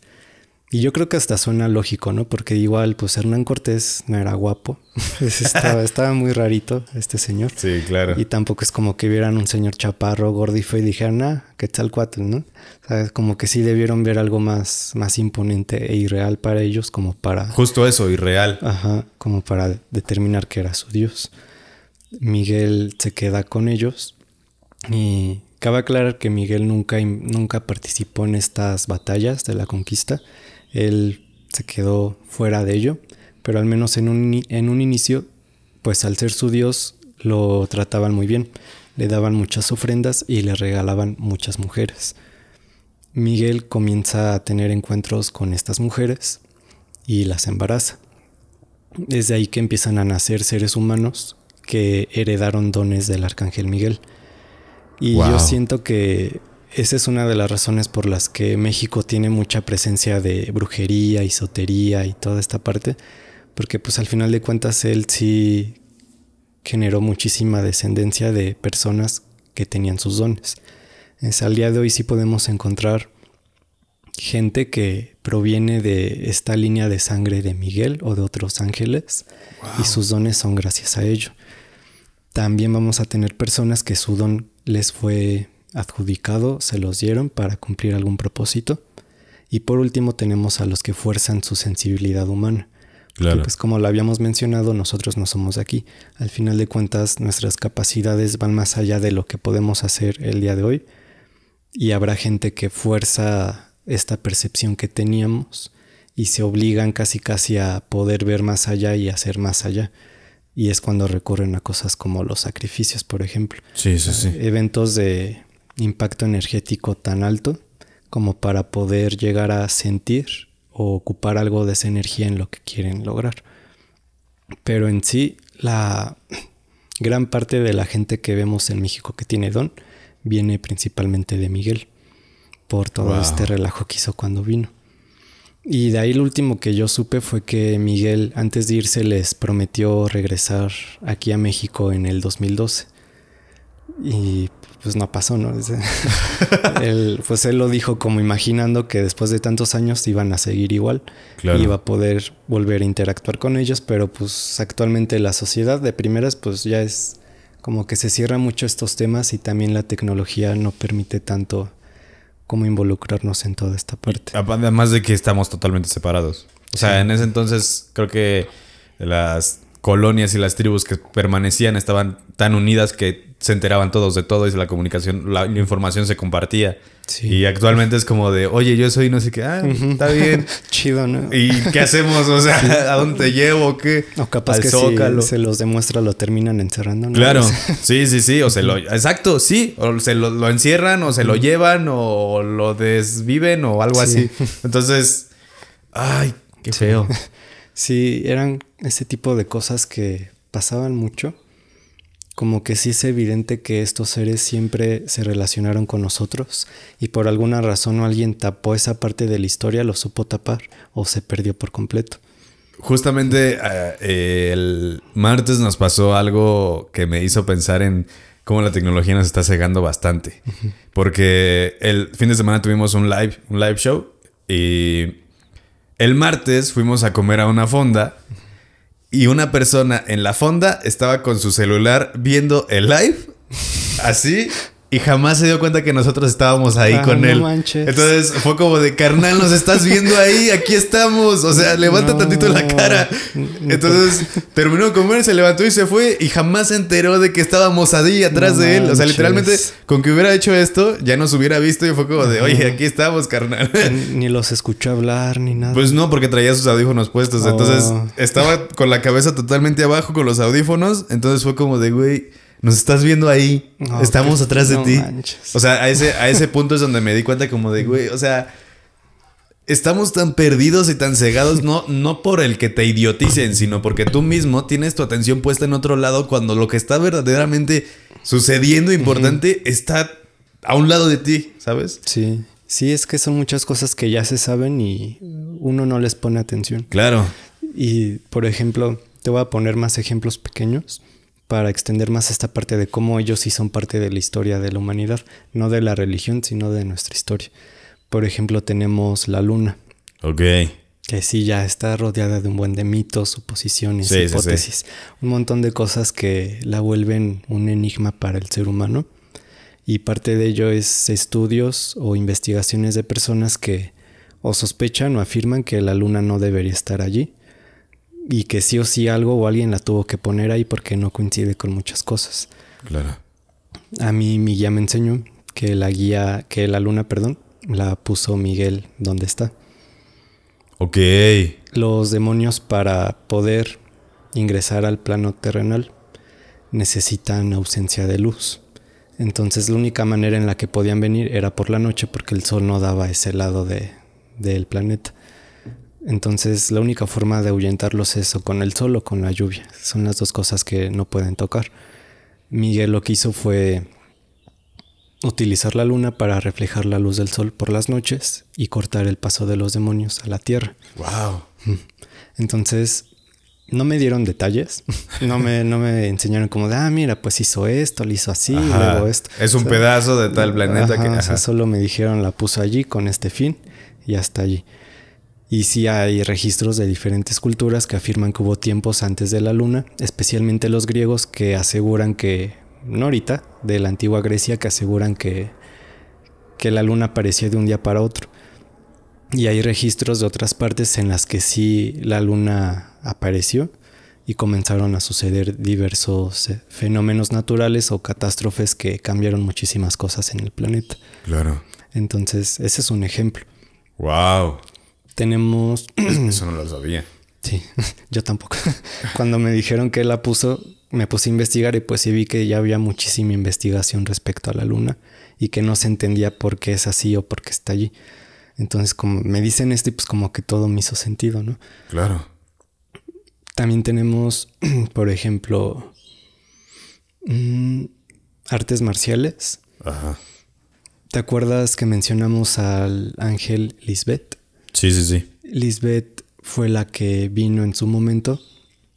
y yo creo que hasta suena lógico, ¿no? Porque igual, pues Hernán Cortés no era guapo. Estaba muy rarito este señor. Sí, claro. Y tampoco es como que vieran un señor chaparro, gordo y feo y dijeran, Quetzalcóatl, ¿no? O sea, como que sí debieron ver algo más imponente e irreal para ellos, como para... Justo eso, irreal. Ajá, como para determinar que era su Dios. Miguel se queda con ellos y... Cabe aclarar que Miguel nunca participó en estas batallas de la conquista. Él se quedó fuera de ello, pero al menos en un inicio, pues al ser su Dios, lo trataban muy bien. Le daban muchas ofrendas y le regalaban muchas mujeres. Miguel comienza a tener encuentros con estas mujeres y las embaraza. Desde ahí que empiezan a nacer seres humanos que heredaron dones del Arcángel Miguel. Y yo siento que esa es una de las razones por las que México tiene mucha presencia de brujería, esotería y toda esta parte. Porque pues al final de cuentas él sí generó muchísima descendencia de personas que tenían sus dones. Al día de hoy sí podemos encontrar gente que proviene de esta línea de sangre de Miguel o de otros ángeles. Y sus dones son gracias a ello. También vamos a tener personas que su don les fue adjudicado, se los dieron para cumplir algún propósito. Y por último tenemos a los que fuerzan su sensibilidad humana. Claro. Porque, pues como lo habíamos mencionado, nosotros no somos de aquí. Al final de cuentas, nuestras capacidades van más allá de lo que podemos hacer el día de hoy. Y habrá gente que fuerza esta percepción que teníamos y se obligan casi a poder ver más allá y hacer más allá. Y es cuando recurren a cosas como los sacrificios, por ejemplo. Sí. Eventos de impacto energético tan alto como para poder llegar a sentir o ocupar algo de esa energía en lo que quieren lograr. Pero en sí, la gran parte de la gente que vemos en México que tiene don viene principalmente de Miguel, por todo este relajo que hizo cuando vino. Y de ahí lo último que yo supe fue que Miguel, antes de irse, les prometió regresar aquí a México en el 2012. Y pues no pasó, ¿no? Él lo dijo como imaginando que después de tantos años iban a seguir igual. Claro. Y iba a poder volver a interactuar con ellos, pero pues actualmente la sociedad de primeras pues ya es como que se cierra mucho estos temas y también la tecnología no permite tanto como involucrarnos en toda esta parte. Además de que estamos totalmente separados. O sea, en ese entonces creo que las colonias y las tribus que permanecían estaban tan unidas que se enteraban todos de todo y la comunicación, la información se compartía. Sí. Y actualmente es como de, oye, yo soy no sé qué, está bien. Chido, ¿no? ¿Y qué hacemos? O sea, ¿a dónde te llevo o qué? O capaz que Zócalo. Si se los demuestra lo terminan encerrando, ¿no? Claro, sí. O exacto, sí. O se lo encierran o se lo llevan o lo desviven o algo así. Entonces, ay, qué feo. Sí, eran ese tipo de cosas que pasaban mucho. Como que sí es evidente que estos seres siempre se relacionaron con nosotros y por alguna razón o alguien tapó esa parte de la historia, lo supo tapar o se perdió por completo. Justamente el martes nos pasó algo que me hizo pensar en cómo la tecnología nos está cegando bastante. Uh-huh. Porque el fin de semana tuvimos un live show y el martes fuimos a comer a una fonda. Y una persona en la fonda estaba con su celular viendo el live, así, y jamás se dio cuenta que nosotros estábamos ahí con él. Manches. Entonces fue como de, carnal, nos estás viendo ahí, aquí estamos. O sea, levanta tantito la cara. Entonces terminó de comer, se levantó y se fue, y jamás se enteró de que estábamos ahí atrás de él. O sea, literalmente, con que hubiera hecho esto, ya nos hubiera visto y fue como de, oye, aquí estamos, carnal. Ni los escuchó hablar, ni nada. Pues no, porque traía sus audífonos puestos. Entonces estaba con la cabeza totalmente abajo con los audífonos. Entonces fue como de, güey, Nos estás viendo ahí. No, Estamos atrás de no ti. manches. O sea, a ese punto es donde me di cuenta como de, güey, o sea, estamos tan perdidos y tan cegados, no por el que te idioticen, sino porque tú mismo tienes tu atención puesta en otro lado cuando lo que está verdaderamente sucediendo importante está a un lado de ti, ¿sabes? Sí. Sí, es que son muchas cosas que ya se saben y uno no les pone atención. Claro. Y, por ejemplo, te voy a poner más ejemplos pequeños para extender más esta parte de cómo ellos sí son parte de la historia de la humanidad, no de la religión, sino de nuestra historia. Por ejemplo, tenemos la luna. Ok. Que sí ya está rodeada de un buen de mitos, suposiciones, Sí, hipótesis. sí. Un montón de cosas que la vuelven un enigma para el ser humano. Y parte de ello es estudios o investigaciones de personas que o sospechan o afirman que la luna no debería estar allí. Y que sí o sí algo o alguien la tuvo que poner ahí porque no coincide con muchas cosas. Claro. A mí mi guía me enseñó que la luna, la puso Miguel donde está. Ok. Los demonios para poder ingresar al plano terrenal necesitan ausencia de luz. Entonces la única manera en la que podían venir era por la noche porque el sol no daba ese lado del planeta. Entonces la única forma de ahuyentarlos es o con el sol o con la lluvia. Son las dos cosas que no pueden tocar. Miguel lo que hizo fue utilizar la luna para reflejar la luz del sol por las noches y cortar el paso de los demonios a la tierra. Wow. Entonces, no me dieron detalles. No me enseñaron como de, mira, pues hizo esto, lo hizo así, Ajá. luego esto. Es un pedazo de tal planeta ajá, que... O sea, solo me dijeron la puso allí con este fin y hasta allí. Y sí hay registros de diferentes culturas que afirman que hubo tiempos antes de la luna, especialmente los griegos que aseguran que, no ahorita, de la antigua Grecia, que aseguran que la luna aparecía de un día para otro. Y hay registros de otras partes en las que sí la luna apareció y comenzaron a suceder diversos fenómenos naturales o catástrofes que cambiaron muchísimas cosas en el planeta. Claro. Entonces, ese es un ejemplo. Wow. Tenemos... Eso no lo sabía. Sí, yo tampoco. Cuando me dijeron que la puso, me puse a investigar y pues sí vi que ya había muchísima investigación respecto a la luna y que no se entendía por qué es así o por qué está allí. Entonces, como me dicen esto, y pues como que todo me hizo sentido, ¿no? Claro. También tenemos, por ejemplo, artes marciales. Ajá. ¿Te acuerdas que mencionamos al ángel Lisbeth? Sí, sí, sí. Lisbeth fue la que vino en su momento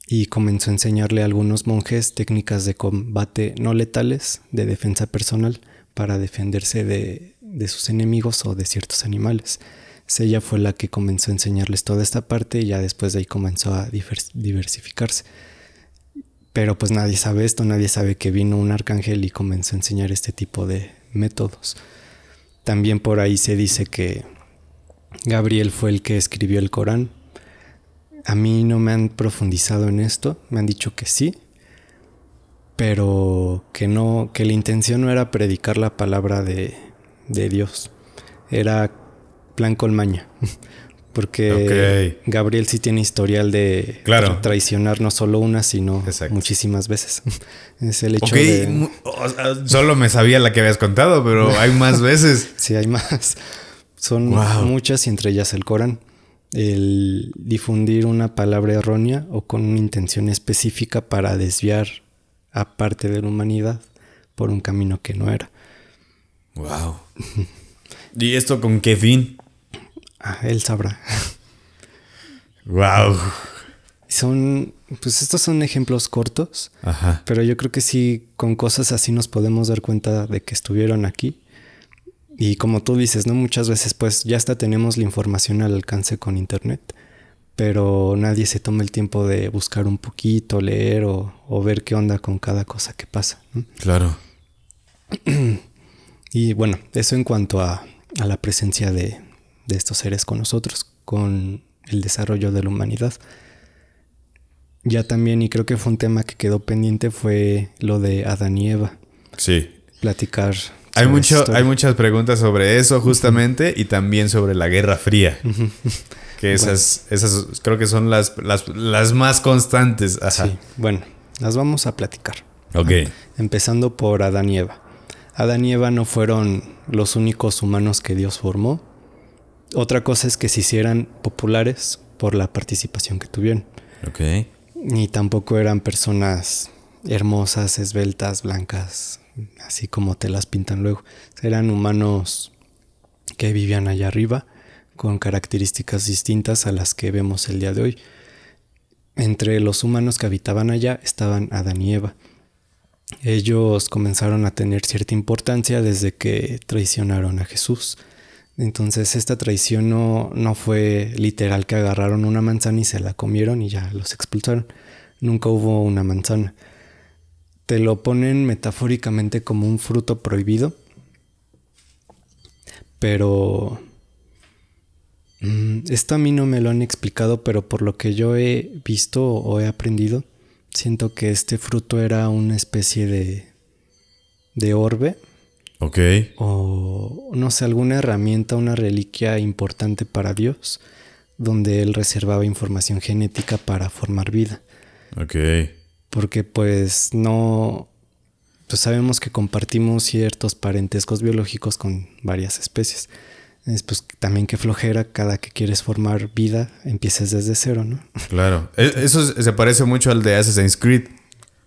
y comenzó a enseñarle a algunos monjes técnicas de combate no letales, de defensa personal, para defenderse de sus enemigos o de ciertos animales. Ella fue la que comenzó a enseñarles toda esta parte y ya después de ahí comenzó a diversificarse. Pero pues nadie sabe esto, nadie sabe que vino un arcángel y comenzó a enseñar este tipo de métodos. También por ahí se dice que Gabriel fue el que escribió el Corán. A mí no me han profundizado en esto, me han dicho que sí, pero que no, que la intención no era predicar la palabra de Dios, era plan con maña, porque Gabriel sí tiene historial de traicionar no solo una, sino muchísimas veces. Es el hecho de... Solo me sabía la que habías contado, pero hay más veces. Sí, hay más. Son muchas y entre ellas el Corán. El difundir una palabra errónea o con una intención específica para desviar a parte de la humanidad por un camino que no era. Wow. ¿Y esto con qué fin? Él sabrá. Wow. Pues estos son ejemplos cortos. Ajá. Pero yo creo que sí, con cosas así nos podemos dar cuenta de que estuvieron aquí. Y como tú dices, ¿no? Muchas veces pues ya hasta tenemos la información al alcance con internet, pero nadie se toma el tiempo de buscar un poquito, leer o ver qué onda con cada cosa que pasa, ¿no? Claro. Y bueno, eso en cuanto a la presencia de estos seres con nosotros, con el desarrollo de la humanidad. Ya también, y creo que fue un tema que quedó pendiente, fue lo de Adán y Eva. Sí. Platicar. Hay muchas preguntas sobre eso justamente y también sobre la Guerra Fría. Que esas creo que son las más constantes. Ajá. Sí, bueno, las vamos a platicar. Ok. Empezando por Adán y Eva. Adán y Eva no fueron los únicos humanos que Dios formó. Otra cosa es que se hicieran populares por la participación que tuvieron. Ok. Ni tampoco eran personas hermosas, esbeltas, blancas, así como te las pintan luego. Eran humanos que vivían allá arriba, con características distintas a las que vemos el día de hoy. Entre los humanos que habitaban allá estaban Adán y Eva. Ellos comenzaron a tener cierta importancia desde que traicionaron a Jesús. Entonces esta traición no fue literal que agarraron una manzana y se la comieron y ya los expulsaron. Nunca hubo una manzana. Te lo ponen metafóricamente como un fruto prohibido. Pero esto a mí no me lo han explicado, pero por lo que yo he visto o he aprendido, siento que este fruto era una especie de orbe. Ok. O no sé, alguna herramienta, una reliquia importante para Dios, donde él reservaba información genética para formar vida. Ok. Porque pues sabemos que compartimos ciertos parentescos biológicos con varias especies. Pues también qué flojera, cada que quieres formar vida, empieces desde cero, ¿no? Claro. Eso se parece mucho al de Assassin's Creed.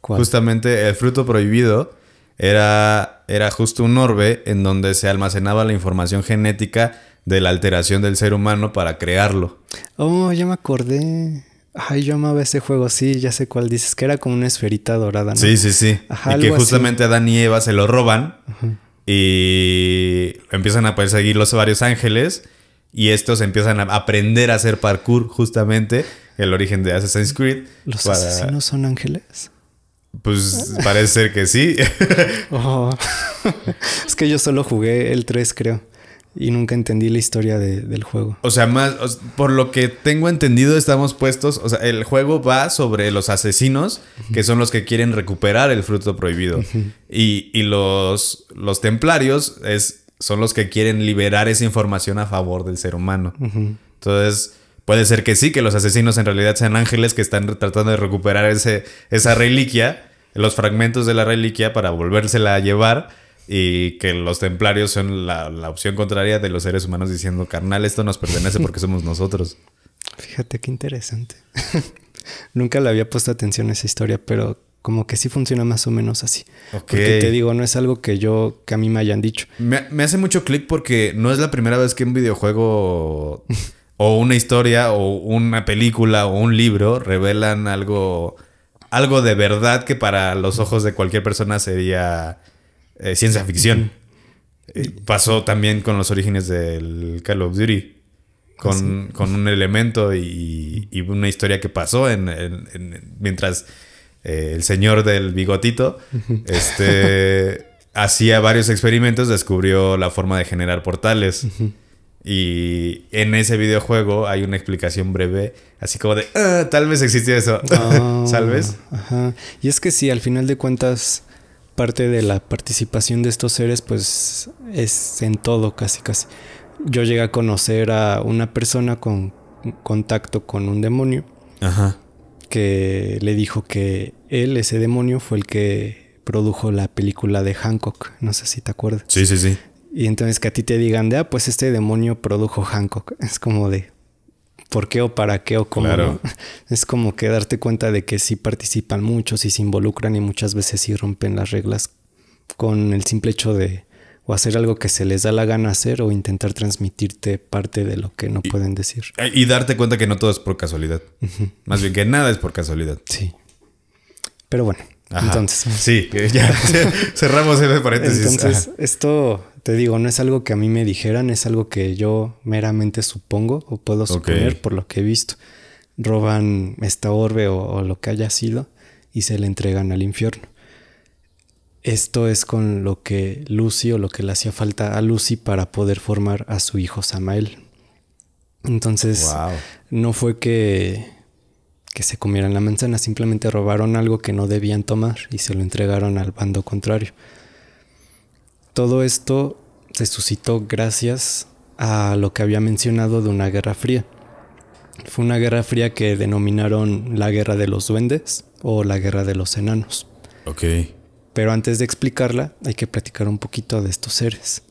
¿Cuál? Justamente el fruto prohibido era justo un orbe en donde se almacenaba la información genética de la alteración del ser humano para crearlo. Oh, ya me acordé. Ay, yo amaba ese juego, sí, ya sé cuál dices, que era como una esferita dorada, ¿no? Sí, sí, sí. Ajá, y que algo justamente así. Adán y Eva se lo roban. Ajá. Y empiezan a perseguir los varios ángeles. Y estos empiezan a aprender a hacer parkour, justamente. El origen de Assassin's Creed. ¿Los asesinos son ángeles? Pues parece ser que sí. Oh. Es que yo solo jugué el 3, creo. Y nunca entendí la historia del juego. O sea, por lo que tengo entendido, estamos puestos. O sea, el juego va sobre los asesinos, que son los que quieren recuperar el fruto prohibido. Y los templarios son los que quieren liberar esa información a favor del ser humano. Entonces, puede ser que sí, que los asesinos en realidad sean ángeles que están tratando de recuperar esa reliquia, los fragmentos de la reliquia, para volvérsela a llevar. Y que los templarios son la opción contraria de los seres humanos diciendo, carnal, esto nos pertenece porque somos nosotros. Fíjate qué interesante. Nunca le había puesto atención a esa historia, pero como que sí funciona más o menos así. Okay. Porque te digo, no es algo que a mí me hayan dicho. Me hace mucho clic porque no es la primera vez que un videojuego o una historia o una película o un libro revelan algo de verdad que para los ojos de cualquier persona sería ciencia ficción. Pasó también con los orígenes del Call of Duty. Con un elemento y una historia que pasó mientras el señor del bigotito hacía varios experimentos, descubrió la forma de generar portales. Y en ese videojuego hay una explicación breve, así como de tal vez existía eso. ¿Sabes? Ajá. Y es que sí, al final de cuentas, parte de la participación de estos seres, pues es en todo, casi. Yo llegué a conocer a una persona con contacto con un demonio. Ajá. Que le dijo que ese demonio, fue el que produjo la película de Hancock. No sé si te acuerdas. Sí, sí, sí. Y entonces que a ti te digan pues este demonio produjo Hancock. Es como de ¿por qué o para qué o cómo? Claro. ¿No? Es como que darte cuenta de que sí participan muchos y se involucran y muchas veces sí rompen las reglas con el simple hecho de o hacer algo que se les da la gana hacer o intentar transmitirte parte de lo que no pueden decir. Y darte cuenta que no todo es por casualidad. Más bien que nada es por casualidad. Sí. Pero bueno, ajá. Entonces... Sí, ya cerramos ese paréntesis. Entonces, esto, te digo, no es algo que a mí me dijeran, es algo que yo meramente supongo o puedo suponer por lo que he visto. Roban esta orbe o lo que haya sido y se le entregan al infierno. Esto es con lo que Lucy o lo que le hacía falta a Lucy para poder formar a su hijo Samael. Entonces, no fue que se comieran la manzana, simplemente robaron algo que no debían tomar y se lo entregaron al bando contrario. Todo esto se suscitó gracias a lo que había mencionado de una guerra fría. Fue una guerra fría que denominaron la guerra de los duendes o la guerra de los enanos. Ok. Pero antes de explicarla, hay que platicar un poquito de estos seres.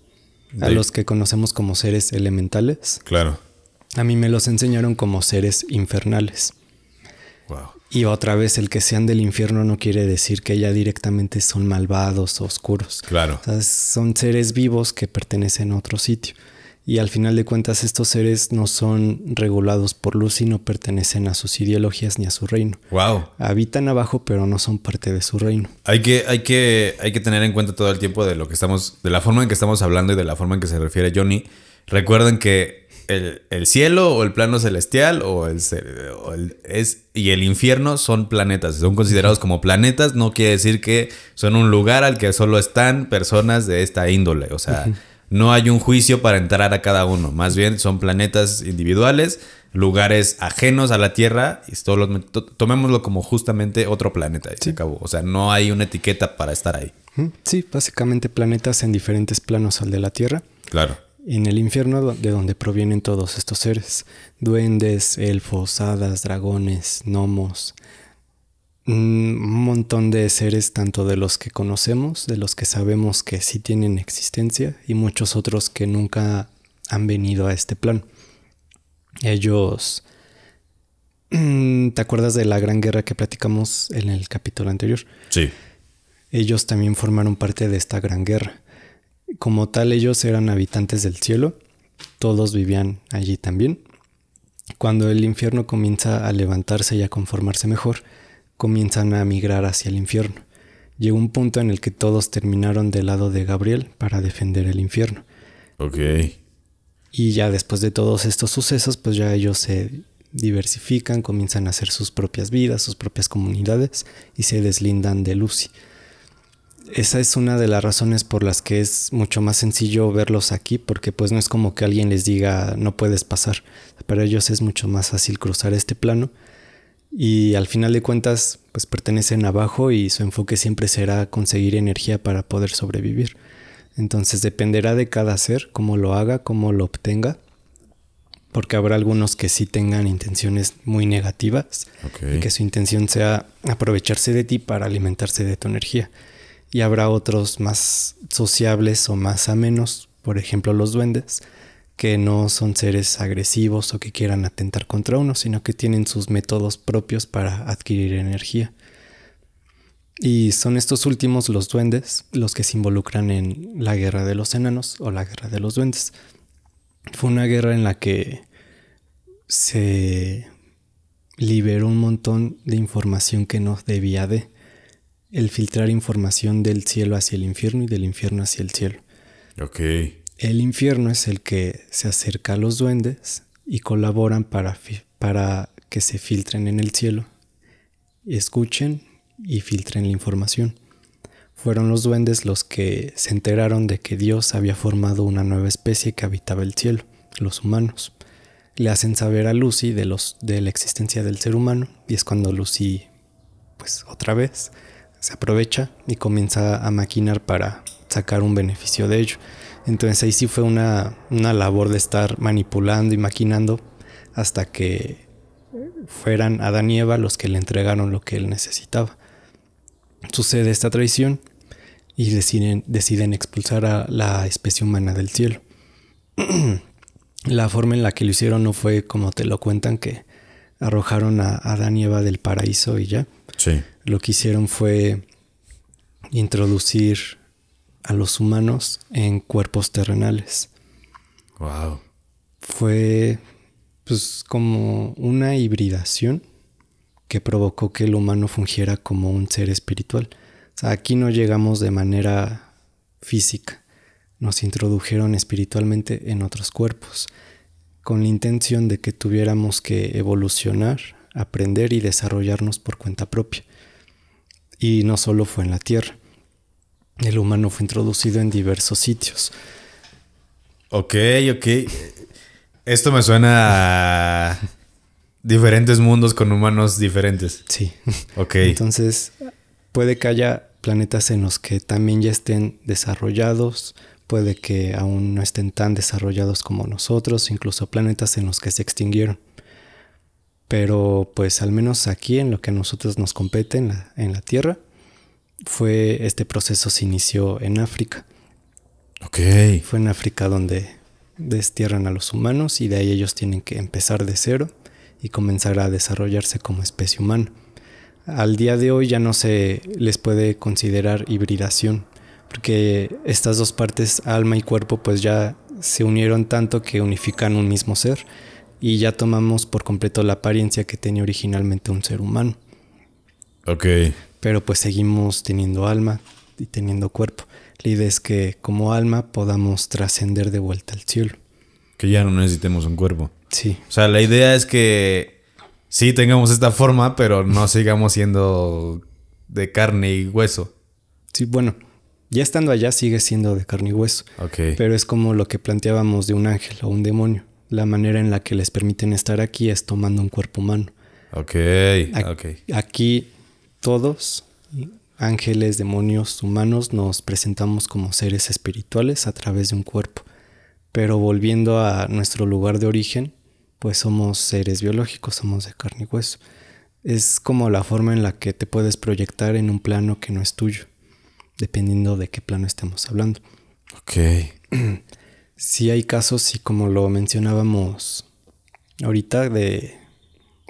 A los que conocemos como seres elementales. Claro. A mí me los enseñaron como seres infernales. Wow. Y otra vez, el que sean del infierno no quiere decir que ya directamente son malvados o oscuros. Claro. O sea, son seres vivos que pertenecen a otro sitio. Y al final de cuentas, estos seres no son regulados por luz y no pertenecen a sus ideologías ni a su reino. Wow. Habitan abajo, pero no son parte de su reino. Hay que tener en cuenta todo el tiempo de lo que estamos, de la forma en que estamos hablando y de la forma en que se refiere Johnny. Recuerden que el cielo o el plano celestial y el infierno son planetas. Son considerados como planetas. No quiere decir que son un lugar al que solo están personas de esta índole. O sea, no hay un juicio para entrar a cada uno. Más bien son planetas individuales, lugares ajenos a la Tierra. Y tomémoslo como justamente otro planeta. Y se acabó. O sea, no hay una etiqueta para estar ahí. Sí, básicamente planetas en diferentes planos al de la Tierra. Claro. En el infierno, de donde provienen todos estos seres. Duendes, elfos, hadas, dragones, gnomos. Un montón de seres, tanto de los que conocemos, de los que sabemos que sí tienen existencia, y muchos otros que nunca han venido a este plano. Ellos... ¿Te acuerdas de la gran guerra que platicamos en el capítulo anterior? Sí. Ellos también formaron parte de esta gran guerra. Como tal, ellos eran habitantes del cielo. Todos vivían allí también. Cuando el infierno comienza a levantarse y a conformarse mejor, comienzan a migrar hacia el infierno. Llegó un punto en el que todos terminaron del lado de Gabriel para defender el infierno. Ok. Y ya después de todos estos sucesos, pues ya ellos se diversifican, comienzan a hacer sus propias vidas, sus propias comunidades y se deslindan de Lucy. Esa es una de las razones por las que es mucho más sencillo verlos aquí, porque pues no es como que alguien les diga no puedes pasar. Para ellos es mucho más fácil cruzar este plano y al final de cuentas pues pertenecen abajo y su enfoque siempre será conseguir energía para poder sobrevivir. Entonces dependerá de cada ser, cómo lo haga, cómo lo obtenga, porque habrá algunos que sí tengan intenciones muy negativas, y que su intención sea aprovecharse de ti para alimentarse de tu energía. Y habrá otros más sociables o más amenos, por ejemplo los duendes, que no son seres agresivos o que quieran atentar contra uno, sino que tienen sus métodos propios para adquirir energía. Y son estos últimos, los duendes, los que se involucran en la guerra de los enanos o la guerra de los duendes. Fue una guerra en la que se liberó un montón de información que no debía de. El filtrar información del cielo hacia el infierno y del infierno hacia el cielo. Ok. El infierno es el que se acerca a los duendes y colaboran para que se filtren en el cielo, escuchen y filtren la información. Fueron los duendes los que se enteraron de que Dios había formado una nueva especie que habitaba el cielo, los humanos. Le hacen saber a Lucy de la existencia del ser humano y es cuando Lucy, pues otra vez, se aprovecha y comienza a maquinar para sacar un beneficio de ello. Entonces ahí sí fue una labor de estar manipulando y maquinando hasta que fueran Adán y Eva los que le entregaron lo que él necesitaba. Sucede esta traición y deciden expulsar a la especie humana del cielo. La forma en la que lo hicieron no fue como te lo cuentan, que arrojaron a Adán y Eva del paraíso y ya. Sí. Lo que hicieron fue introducir a los humanos en cuerpos terrenales. Wow. Fue pues como una hibridación que provocó que el humano fungiera como un ser espiritual. O sea, aquí no llegamos de manera física. Nos introdujeron espiritualmente en otros cuerpos, con la intención de que tuviéramos que evolucionar, aprender y desarrollarnos por cuenta propia. Y no solo fue en la Tierra. El humano fue introducido en diversos sitios. Ok. Esto me suena a diferentes mundos con humanos diferentes. Sí. Ok. Entonces, puede que haya planetas en los que también ya estén desarrollados, puede que aún no estén tan desarrollados como nosotros, incluso planetas en los que se extinguieron. Pero pues al menos aquí en lo que a nosotros nos compete en la Tierra, este proceso se inició en África. Ok. Fue en África donde destierran a los humanos y de ahí ellos tienen que empezar de cero y comenzar a desarrollarse como especie humana. Al día de hoy ya no se les puede considerar hibridación, porque estas dos partes, alma y cuerpo, pues ya se unieron tanto que unifican un mismo ser y ya tomamos por completo la apariencia que tenía originalmente un ser humano. Ok. Pero pues seguimos teniendo alma y teniendo cuerpo. La idea es que como alma podamos trascender de vuelta al cielo. Que ya no necesitemos un cuerpo. Sí. O sea, la idea es que sí tengamos esta forma, pero no sigamos siendo de carne y hueso. Sí, bueno, ya estando allá sigue siendo de carne y hueso. Ok. Pero es como lo que planteábamos de un ángel o un demonio. La manera en la que les permiten estar aquí es tomando un cuerpo humano. Ok. Aquí todos, ángeles, demonios, humanos, nos presentamos como seres espirituales a través de un cuerpo. Pero volviendo a nuestro lugar de origen, pues somos seres biológicos, somos de carne y hueso. Es como la forma en la que te puedes proyectar en un plano que no es tuyo, dependiendo de qué plano estemos hablando. Ok. Sí hay casos, y como lo mencionábamos ahorita,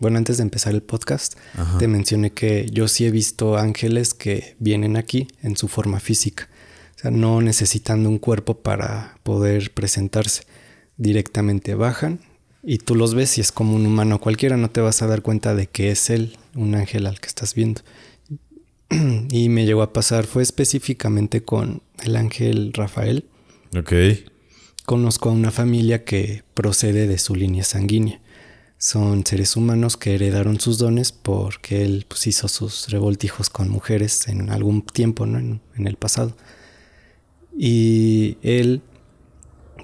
antes de empezar el podcast, Ajá. te mencioné que yo sí he visto ángeles que vienen aquí en su forma física. O sea, no necesitando un cuerpo para poder presentarse. Directamente bajan y tú los ves y es como un humano cualquiera. No te vas a dar cuenta de que es él, un ángel al que estás viendo. Y me llegó a pasar, fue específicamente con el ángel Rafael. Ok. Conozco a una familia que procede de su línea sanguínea. Son seres humanos que heredaron sus dones porque él pues, hizo sus revoltijos con mujeres en algún tiempo, ¿no? En el pasado. Y él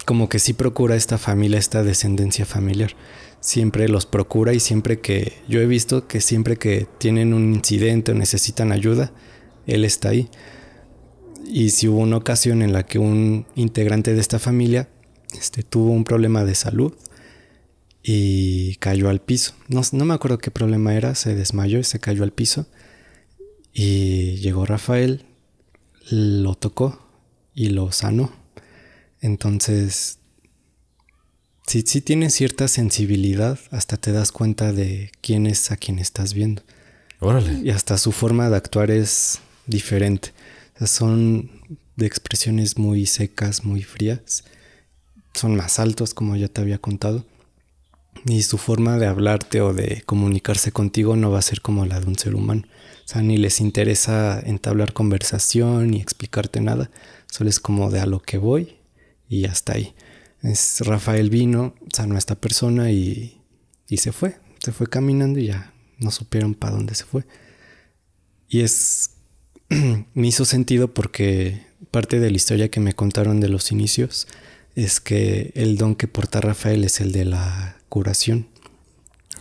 como que sí procura esta familia, esta descendencia familiar. Siempre los procura y siempre que... Yo he visto que siempre que tienen un incidente o necesitan ayuda, él está ahí. Y si hubo una ocasión en la que un integrante de esta familia tuvo un problema de salud y cayó al piso. No me acuerdo qué problema era, se desmayó y se cayó al piso. Y llegó Rafael, lo tocó y lo sanó. Entonces, si tienes cierta sensibilidad, hasta te das cuenta de quién es a quien estás viendo. Órale. Y hasta su forma de actuar es diferente. O sea, son de expresiones muy secas, muy frías. Son más altos, como ya te había contado. Y su forma de hablarte o de comunicarse contigo no va a ser como la de un ser humano. O sea, ni les interesa entablar conversación ni explicarte nada. Solo es como de a lo que voy y hasta ahí. Rafael vino, sanó a esta persona y se fue. Se fue caminando y ya no supieron para dónde se fue. Y me hizo sentido porque parte de la historia que me contaron de los inicios es que el don que porta Rafael es el de la curación.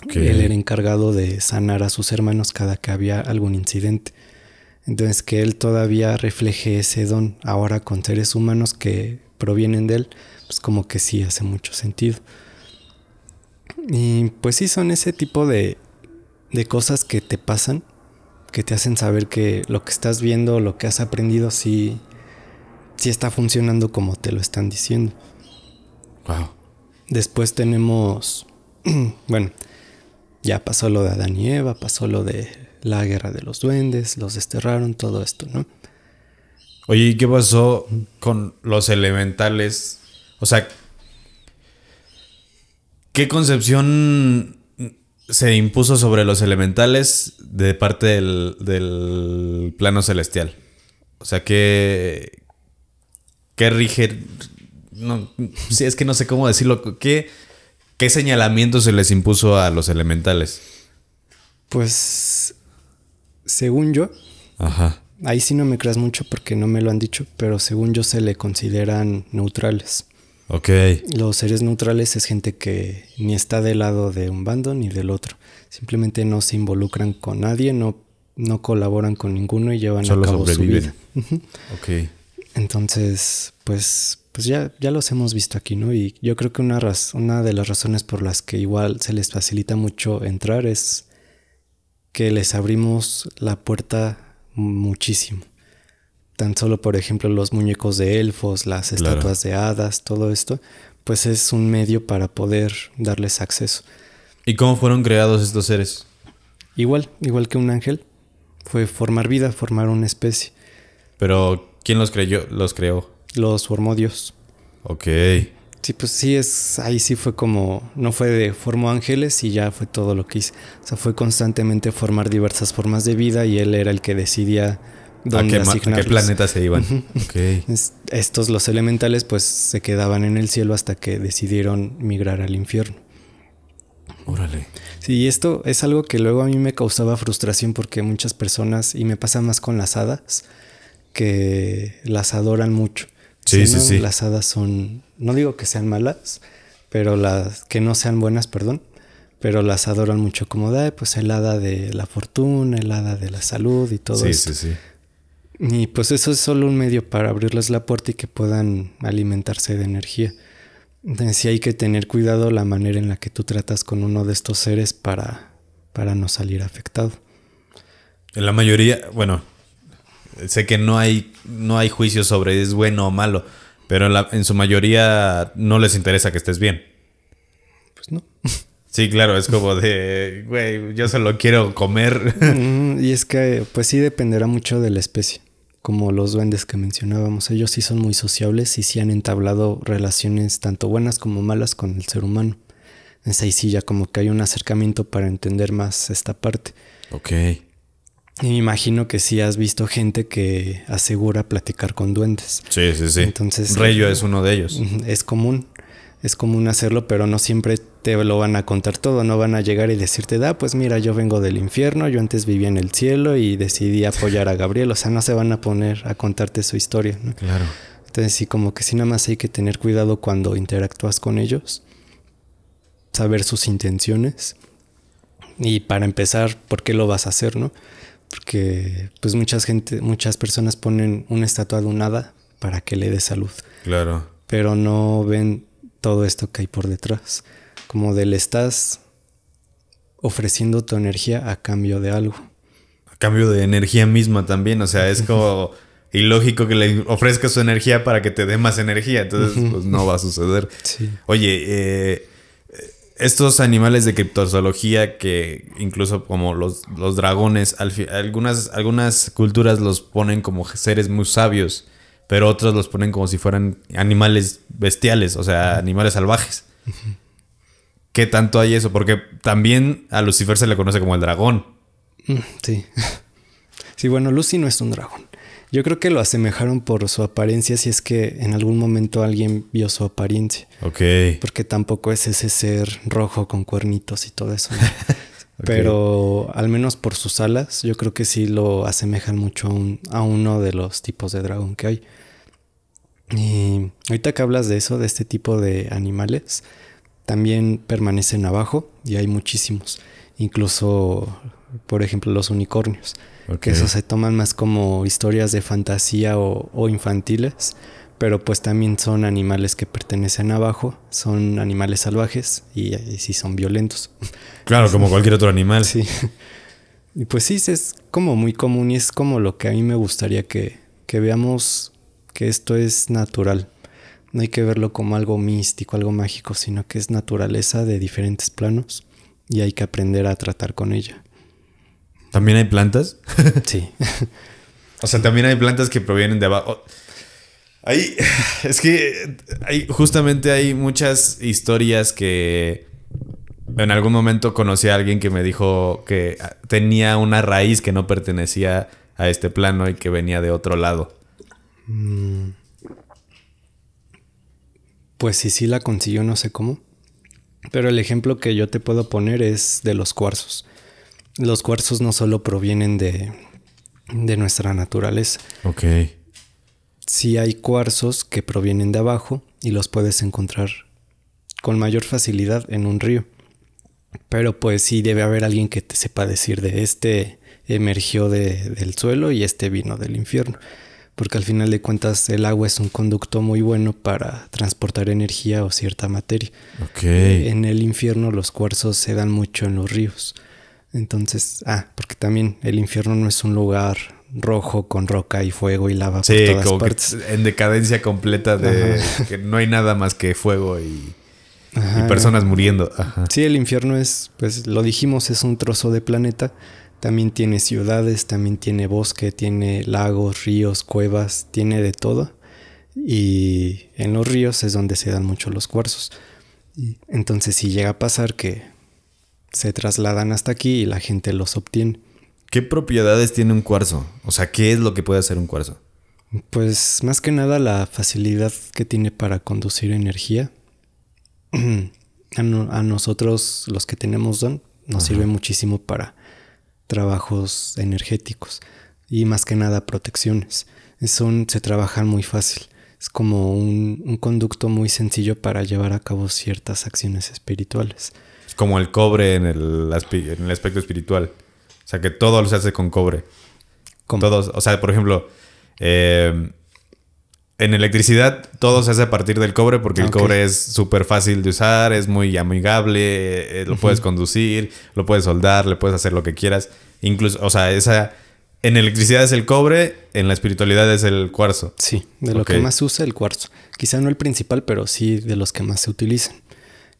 Okay. Él era encargado de sanar a sus hermanos cada que había algún incidente. Entonces que él todavía refleje ese don ahora con seres humanos que provienen de él, pues como que sí hace mucho sentido. Y pues sí, son ese tipo de cosas que te pasan, que te hacen saber que lo que estás viendo, lo que has aprendido, sí está funcionando como te lo están diciendo. Wow. Después tenemos, bueno, ya pasó lo de Adán y Eva, pasó lo de la guerra de los duendes, los desterraron, todo esto, ¿no? Oye, ¿y qué pasó con los elementales? O sea, ¿qué concepción se impuso sobre los elementales de parte del plano celestial? O sea, ¿qué rige? No, sí, es que no sé cómo decirlo. ¿Qué señalamiento se les impuso a los elementales? Pues, según yo, ajá, ahí sí no me creas mucho porque no me lo han dicho, pero según yo se le consideran neutrales. Ok. Los seres neutrales es gente que ni está del lado de un bando ni del otro. Simplemente no se involucran con nadie, no colaboran con ninguno y llevan solo a cabo sobreviven. su vida. Ok. Entonces, pues ya los hemos visto aquí, ¿no? Y yo creo que una de las razones por las que igual se les facilita mucho entrar es que les abrimos la puerta muchísimo. Tan solo, por ejemplo, los muñecos de elfos, las estatuas de hadas, todo esto, pues es un medio para poder darles acceso. ¿Y cómo fueron creados estos seres? Igual que un ángel, fue formar vida, formar una especie. Pero, ¿quién los creó? Los formó Dios. Ok. Sí, pues sí ahí sí fue como, no fue de formó ángeles y ya fue todo lo que hice. O sea, fue constantemente formar diversas formas de vida y él era el que decidía dónde asignarlos. ¿A qué planeta se iban? Okay. Estos, los elementales, pues se quedaban en el cielo hasta que decidieron migrar al infierno. Órale. Sí, esto es algo que luego a mí me causaba frustración porque muchas personas, y me pasa más con las hadas, que las adoran mucho. Sí. Las hadas son, no digo que sean malas, pero que no sean buenas, perdón, pero las adoran mucho como pues el hada de la fortuna, el hada de la salud y todo eso. Sí. Y pues eso es solo un medio para abrirles la puerta y que puedan alimentarse de energía. Entonces sí hay que tener cuidado la manera en la que tú tratas con uno de estos seres para no salir afectado. En la mayoría, bueno, sé que no hay juicio sobre es bueno o malo, pero en su mayoría no les interesa que estés bien. Pues no. Sí, claro, es como de, güey, yo solo quiero comer. Y es que pues sí dependerá mucho de la especie. Como los duendes que mencionábamos, ellos sí son muy sociables y sí han entablado relaciones tanto buenas como malas con el ser humano. Entonces ahí sí ya como que hay un acercamiento para entender más esta parte. Ok. Y me imagino que sí has visto gente que asegura platicar con duendes. Sí. Entonces, Reyo es uno de ellos. Es común hacerlo, pero no siempre te lo van a contar todo. No van a llegar y decirte, pues mira, yo vengo del infierno, yo antes vivía en el cielo y decidí apoyar a Gabriel. O sea, no se van a poner a contarte su historia, ¿no? Claro. Entonces sí, como que sí nada más hay que tener cuidado cuando interactúas con ellos. Saber sus intenciones. Y para empezar, ¿por qué lo vas a hacer, no? Porque pues muchas personas ponen una estatua de un hada para que le dé salud. Claro. Pero no ven todo esto que hay por detrás. Como le estás ofreciendo tu energía a cambio de algo. A cambio de energía misma también. O sea, es como ilógico que le ofrezcas su energía para que te dé más energía. Entonces, pues no va a suceder. Sí. Oye, estos animales de criptozoología que incluso como los dragones, algunas culturas los ponen como seres muy sabios, pero otros los ponen como si fueran animales bestiales, o sea, animales salvajes. ¿Qué tanto hay eso? Porque también a Lucifer se le conoce como el dragón. Sí. Sí, bueno, Lucy no es un dragón. Yo creo que lo asemejaron por su apariencia, si es que en algún momento alguien vio su apariencia. Ok. Porque tampoco es ese ser rojo con cuernitos y todo eso, ¿no? Okay. Pero al menos por sus alas, yo creo que sí lo asemejan mucho a uno de los tipos de dragón que hay. Y ahorita que hablas de eso, de este tipo de animales, también permanecen abajo y hay muchísimos. Incluso, por ejemplo, los unicornios. Okay. Que esos se toman más como historias de fantasía o infantiles, pero pues también son animales que pertenecen abajo, son animales salvajes y sí son violentos. Claro, como cualquier otro animal. Sí. Y pues sí, es como muy común y es como lo que a mí me gustaría que veamos que esto es natural. No hay que verlo como algo místico, algo mágico, sino que es naturaleza de diferentes planos y hay que aprender a tratar con ella. ¿También hay plantas? Sí. O sea, también hay plantas que provienen de abajo. Justamente hay muchas historias que en algún momento conocí a alguien que me dijo que tenía una raíz que no pertenecía a este plano y que venía de otro lado. Pues sí la consiguió, no sé cómo. Pero el ejemplo que yo te puedo poner es de los cuarzos. Los cuarzos no solo provienen de nuestra naturaleza. Ok. Sí hay cuarzos que provienen de abajo y los puedes encontrar con mayor facilidad en un río. Pero pues sí debe haber alguien que te sepa decir de este emergió del suelo y este vino del infierno. Porque al final de cuentas el agua es un conducto muy bueno para transportar energía o cierta materia. Okay. En el infierno los cuarzos se dan mucho en los ríos. Entonces, porque también el infierno no es un lugar rojo con roca y fuego y lava Sí, por todas como partes. que en decadencia completa de que no hay nada más que fuego y personas muriendo. Ajá. Sí, el infierno es, pues lo dijimos, es un trozo de planeta. También tiene ciudades, también tiene bosque, tiene lagos, ríos, cuevas, tiene de todo. Y en los ríos es donde se dan mucho los cuarzos. Entonces si llega a pasar que se trasladan hasta aquí y la gente los obtiene. ¿Qué propiedades tiene un cuarzo? O sea, ¿qué es lo que puede hacer un cuarzo? Pues más que nada la facilidad que tiene para conducir energía. A nosotros los que tenemos don nos sirve muchísimo para trabajos energéticos y más que nada protecciones. Se trabajan muy fácil. Es como un conducto muy sencillo para llevar a cabo ciertas acciones espirituales. Es como el cobre en el aspecto espiritual. O sea, que todo se hace con cobre. ¿Cómo? Todos, o sea, por ejemplo, en electricidad todo se hace a partir del cobre porque el cobre es súper fácil de usar, es muy amigable, lo puedes conducir, lo puedes soldar, le puedes hacer lo que quieras. Incluso, o sea, en electricidad es el cobre, en la espiritualidad es el cuarzo. Sí, de lo que más se usa el cuarzo. Quizá no el principal, pero sí de los que más se utilizan.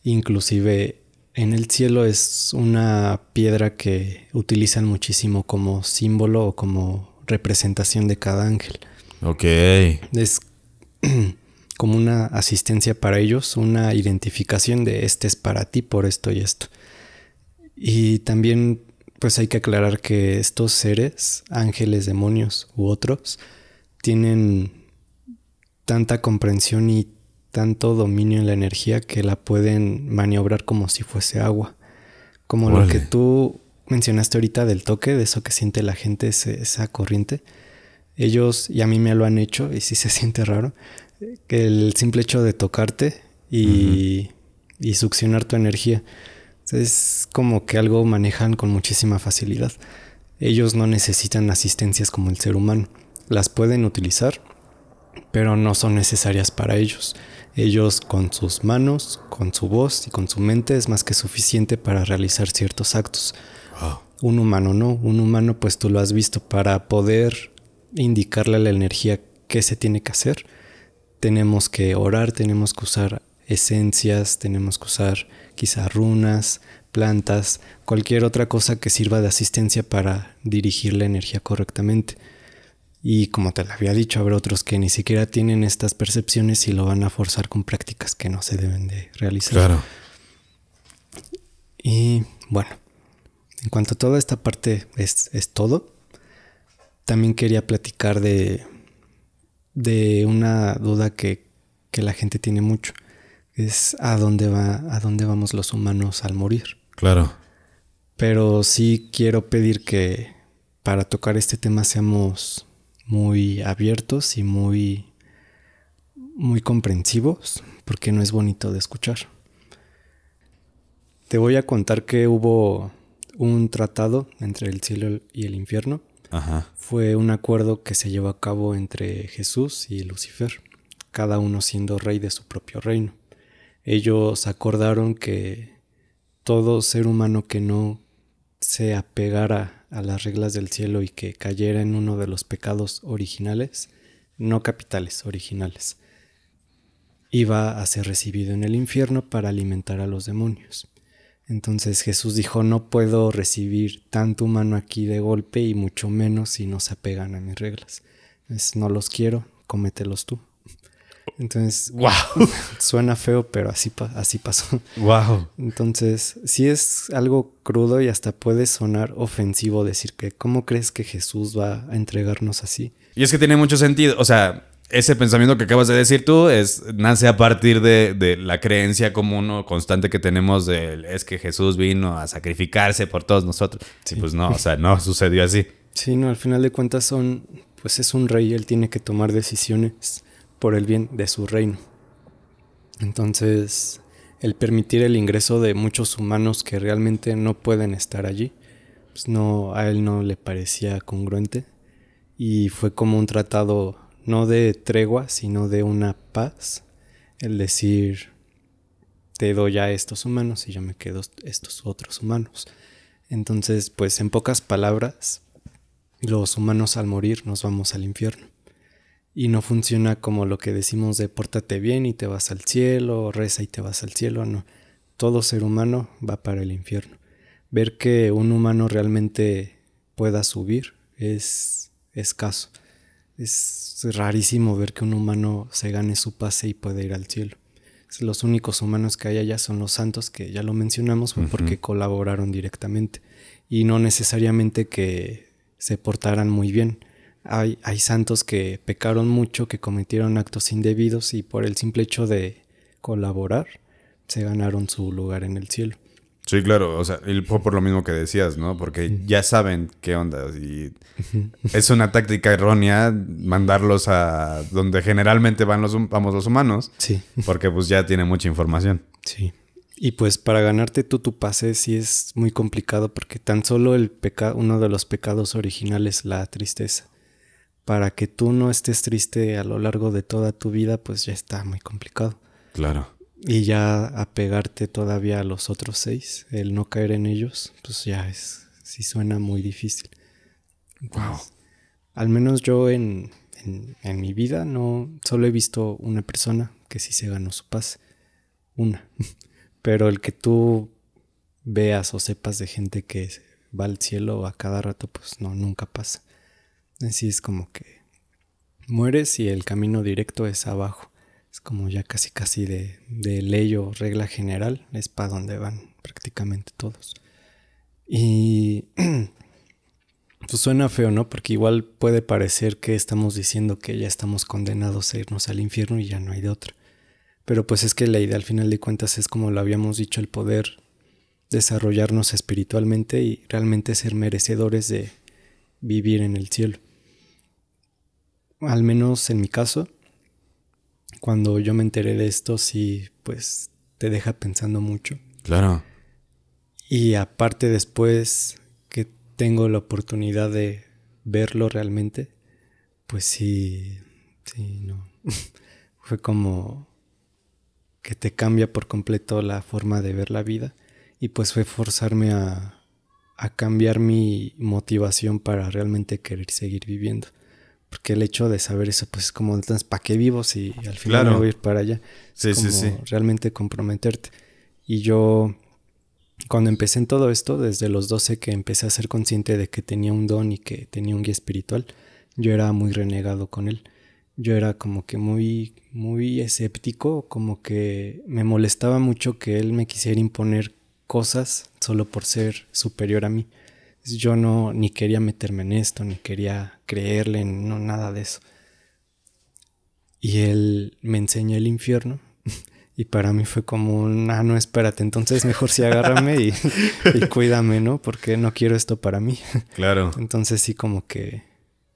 Inclusive en el cielo es una piedra que utilizan muchísimo como símbolo o como representación de cada ángel. Ok. Es como una asistencia para ellos, una identificación de este es para ti por esto y esto. Y también pues hay que aclarar que estos seres, ángeles, demonios u otros, tienen tanta comprensión y tanto dominio en la energía que la pueden maniobrar como si fuese agua. Como lo que tú mencionaste ahorita del toque, de eso que siente la gente, esa corriente. Ellos, y a mí me lo han hecho, y sí se siente raro, que el simple hecho de tocarte y succionar tu energía. Es como que algo manejan con muchísima facilidad. Ellos no necesitan asistencias como el ser humano. Las pueden utilizar, pero no son necesarias para ellos. Ellos con sus manos, con su voz y con su mente es más que suficiente para realizar ciertos actos. Wow. Un humano no. Un humano, pues tú lo has visto, para poder indicarle a la energía qué se tiene que hacer. Tenemos que orar, tenemos que usar esencias, tenemos que usar quizá runas, plantas, cualquier otra cosa que sirva de asistencia para dirigir la energía correctamente. Y como te lo había dicho, habrá otros que ni siquiera tienen estas percepciones y lo van a forzar con prácticas que no se deben de realizar. Claro. Y bueno, en cuanto a toda esta parte es todo. También quería platicar de una duda que la gente tiene mucho. Es a dónde vamos los humanos al morir. Claro. Pero sí quiero pedir que para tocar este tema seamos muy abiertos y muy comprensivos, porque no es bonito de escuchar. Te voy a contar que hubo un tratado entre el cielo y el infierno. Ajá. Fue un acuerdo que se llevó a cabo entre Jesús y Lucifer, cada uno siendo rey de su propio reino. Ellos acordaron que todo ser humano que no se apegara a las reglas del cielo y que cayera en uno de los pecados originales, no capitales, originales, iba a ser recibido en el infierno para alimentar a los demonios. Entonces Jesús dijo, no puedo recibir tanto humano aquí de golpe y mucho menos si no se apegan a mis reglas. Entonces, no los quiero, cómetelos tú. Entonces, wow. Suena feo, pero así pasó. Wow. Entonces, sí es algo crudo y hasta puede sonar ofensivo decir que ¿cómo crees que Jesús va a entregarnos así? Y es que tiene mucho sentido. O sea, ese pensamiento que acabas de decir tú nace a partir de la creencia común o constante que tenemos es que Jesús vino a sacrificarse por todos nosotros. Sí. Pues no, o sea, no sucedió así. Sí, no, al final de cuentas pues es un rey, él tiene que tomar decisiones por el bien de su reino. Entonces, el permitir el ingreso de muchos humanos que realmente no pueden estar allí, pues no, a él no le parecía congruente y fue como un tratado no de tregua, sino de una paz, el decir, te doy a estos humanos y yo me quedo estos otros humanos. Entonces, pues en pocas palabras, los humanos al morir nos vamos al infierno. Y no funciona como lo que decimos de pórtate bien y te vas al cielo, reza y te vas al cielo, no. Todo ser humano va para el infierno. Ver que un humano realmente pueda subir es escaso. Es rarísimo ver que un humano se gane su pase y pueda ir al cielo. Los únicos humanos que hay allá son los santos, que ya lo mencionamos, fue porque colaboraron directamente. Y no necesariamente que se portaran muy bien. Hay santos que pecaron mucho, que cometieron actos indebidos y por el simple hecho de colaborar se ganaron su lugar en el cielo. Sí, claro, o sea, y fue por lo mismo que decías, ¿no? Porque ya saben qué onda y es una táctica errónea mandarlos a donde generalmente vamos los humanos. Sí. Porque pues ya tiene mucha información. Sí. Y pues para ganarte tu pase sí es muy complicado porque tan solo uno de los pecados originales, la tristeza. Para que tú no estés triste a lo largo de toda tu vida, pues ya está muy complicado. Claro. Y ya apegarte todavía a los otros 6, el no caer en ellos, pues ya sí suena muy difícil. Entonces, wow. Al menos yo en mi vida no solo he visto una persona que sí se ganó su paz. Una. Pero el que tú veas o sepas de gente que va al cielo a cada rato, pues no, nunca pasa. Así es como que mueres y el camino directo es abajo. Es como ya casi de ley o regla general, es para donde van prácticamente todos. Y pues suena feo, ¿no? Porque igual puede parecer que estamos diciendo que ya estamos condenados a irnos al infierno y ya no hay de otra. Pero pues es que la idea al final de cuentas es, como lo habíamos dicho, el poder desarrollarnos espiritualmente y realmente ser merecedores de vivir en el cielo. Al menos en mi caso, cuando yo me enteré de esto, sí, pues te deja pensando mucho. Claro. Y aparte después que tengo la oportunidad de verlo realmente, pues sí, no. Fue como que te cambia por completo la forma de ver la vida. Y pues fue forzarme a cambiar mi motivación para realmente querer seguir viviendo. Porque el hecho de saber eso, pues es como, entonces, ¿para qué vivo si al final me voy a ir para allá? Sí, es como realmente comprometerte. Y yo, cuando empecé en todo esto, desde los 12 que empecé a ser consciente de que tenía un don y que tenía un guía espiritual, yo era muy renegado con él. Yo era como que muy, muy escéptico, como que me molestaba mucho que él me quisiera imponer cosas solo por ser superior a mí. Yo no ni quería meterme en esto, ni quería creerle, no, nada de eso. Y él me enseñó el infierno y para mí fue como no, espérate, entonces mejor sí agárrame y cuídame, ¿no? Porque no quiero esto para mí. Claro. Entonces sí, como que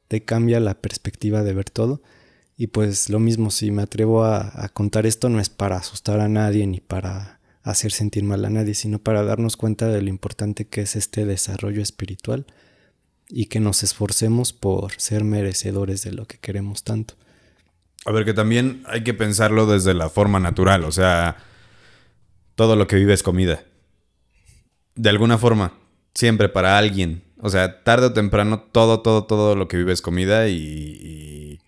te cambia la perspectiva de ver todo. Y pues lo mismo, si me atrevo a contar esto, no es para asustar a nadie ni para hacer sentir mal a nadie, sino para darnos cuenta de lo importante que es este desarrollo espiritual y que nos esforcemos por ser merecedores de lo que queremos tanto. A ver, que también hay que pensarlo desde la forma natural, o sea, todo lo que vive es comida. De alguna forma, siempre para alguien. O sea, tarde o temprano, todo lo que vive es comida y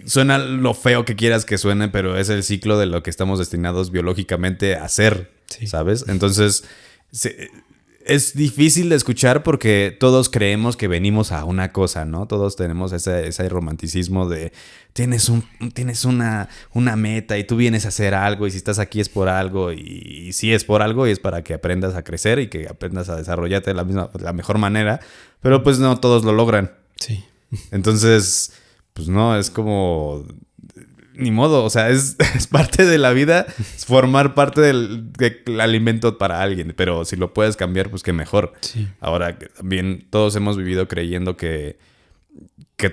suena lo feo que quieras que suene, pero es el ciclo de lo que estamos destinados biológicamente a hacer, sí. ¿Sabes? Entonces, es difícil de escuchar porque todos creemos que venimos a una cosa, ¿no? Todos tenemos ese romanticismo de tienes una meta y tú vienes a hacer algo y si estás aquí es por algo y sí es por algo y es para que aprendas a crecer y que aprendas a desarrollarte de la mejor manera, pero pues no todos lo logran. Sí. Entonces, pues no, es como ni modo, o sea, es parte de la vida formar parte del alimento para alguien, pero si lo puedes cambiar, pues qué mejor. Sí. Ahora, también todos hemos vivido creyendo que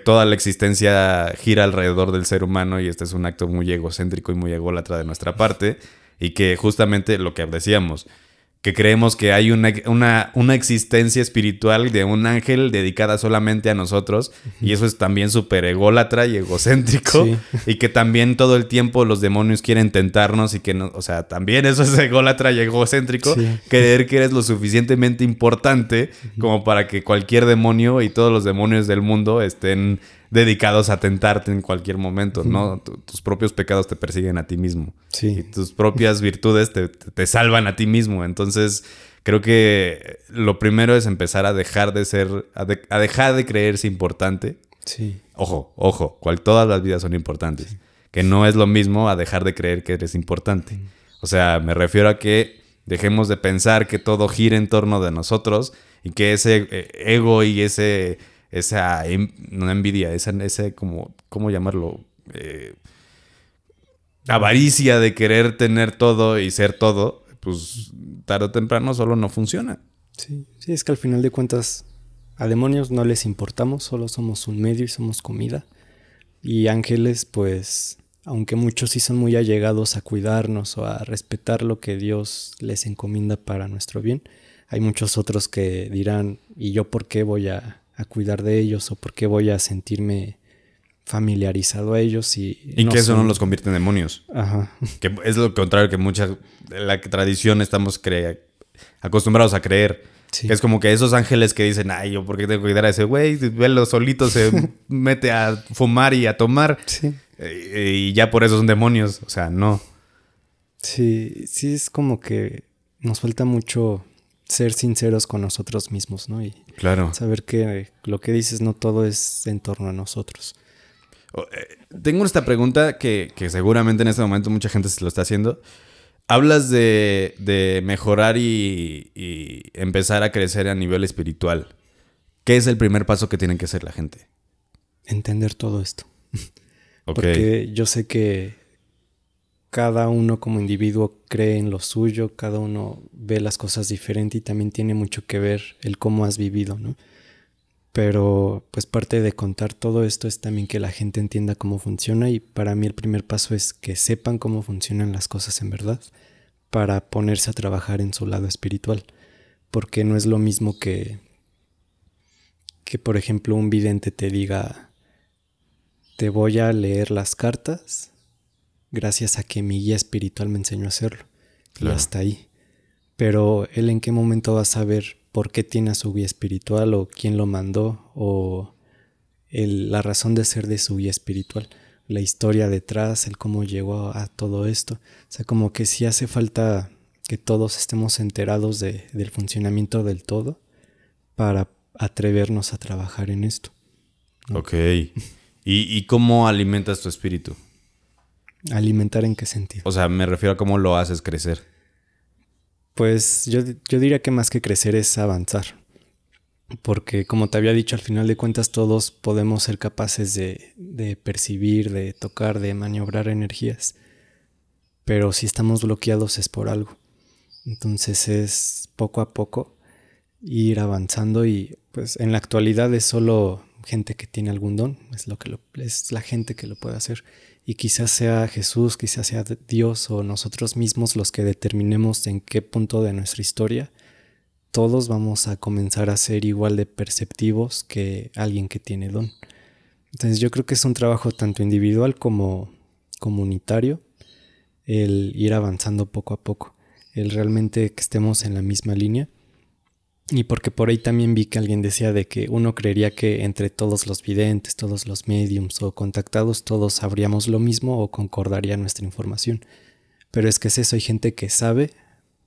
toda la existencia gira alrededor del ser humano y este es un acto muy egocéntrico y muy ególatra de nuestra parte y que justamente lo que decíamos, que creemos que hay una existencia espiritual de un ángel dedicada solamente a nosotros. Uh-huh. Y eso es también súper ególatra y egocéntrico. Sí. Y que también todo el tiempo los demonios quieren tentarnos y que no, o sea, también eso es ególatra y egocéntrico. Sí. Creer que eres lo suficientemente importante como para que cualquier demonio y todos los demonios del mundo estén dedicados a tentarte en cualquier momento, ¿no? Tus propios pecados te persiguen a ti mismo. Sí. Y tus propias virtudes te salvan a ti mismo. Entonces, creo que lo primero es empezar a dejar de ser... a dejar de creerse importante. Sí. Ojo, todas las vidas son importantes. Sí. Que no es lo mismo a dejar de creer que eres importante. O sea, me refiero a que dejemos de pensar que todo gira en torno de nosotros y que ese ego y esa no envidia, ese como, ¿cómo llamarlo? Avaricia de querer tener todo y ser todo, pues tarde o temprano solo no funciona. Sí, es que al final de cuentas a demonios no les importamos, solo somos un medio y somos comida. Y ángeles, pues, aunque muchos sí son muy allegados a cuidarnos o a respetar lo que Dios les encomienda para nuestro bien, hay muchos otros que dirán, ¿y yo por qué voy a cuidar de ellos o por qué voy a sentirme familiarizado a ellos? Y no que eso no los convierte en demonios. Ajá. Que es lo contrario que la tradición estamos acostumbrados a creer. Sí. Que es como que esos ángeles que dicen, ay, ¿yo por qué tengo que cuidar a ese güey? Velo solito, se mete a fumar y a tomar. Sí. Y ya por eso son demonios. O sea, no. Sí, es como que nos falta mucho ser sinceros con nosotros mismos, ¿no? Y claro, saber que lo que dices no todo es en torno a nosotros. Tengo esta pregunta que seguramente en este momento mucha gente se lo está haciendo. Hablas de mejorar y empezar a crecer a nivel espiritual. ¿Qué es el primer paso que tiene que hacer la gente? Entender todo esto. Okay. Porque yo sé que cada uno como individuo cree en lo suyo, cada uno ve las cosas diferente y también tiene mucho que ver el cómo has vivido, ¿no? Pero pues parte de contar todo esto es también que la gente entienda cómo funciona, y para mí el primer paso es que sepan cómo funcionan las cosas en verdad para ponerse a trabajar en su lado espiritual, porque no es lo mismo que por ejemplo un vidente te diga, te voy a leer las cartas gracias a que mi guía espiritual me enseñó a hacerlo. Claro. Y hasta ahí. Pero él en qué momento va a saber por qué tiene a su guía espiritual o quién lo mandó o la razón de ser de su guía espiritual, la historia detrás, el cómo llegó a todo esto. O sea, como que sí hace falta que todos estemos enterados del funcionamiento del todo para atrevernos a trabajar en esto, ¿no? Ok. ¿Y cómo alimentas tu espíritu? ¿Alimentar en qué sentido? O sea, me refiero a cómo lo haces crecer. Pues yo diría que más que crecer es avanzar. Porque como te había dicho, al final de cuentas todos podemos ser capaces de percibir, de tocar, de maniobrar energías. Pero si estamos bloqueados es por algo. Entonces es poco a poco ir avanzando, y pues en la actualidad es solo gente que tiene algún don, es la gente que lo puede hacer. Y quizás sea Jesús, quizás sea Dios o nosotros mismos los que determinemos en qué punto de nuestra historia todos vamos a comenzar a ser igual de perceptivos que alguien que tiene don. Entonces yo creo que es un trabajo tanto individual como comunitario, el ir avanzando poco a poco, el realmente que estemos en la misma línea. Y porque por ahí también vi que alguien decía de que uno creería que entre todos los videntes, todos los mediums o contactados, todos sabríamos lo mismo o concordaría nuestra información. Pero es que es eso, hay gente que sabe,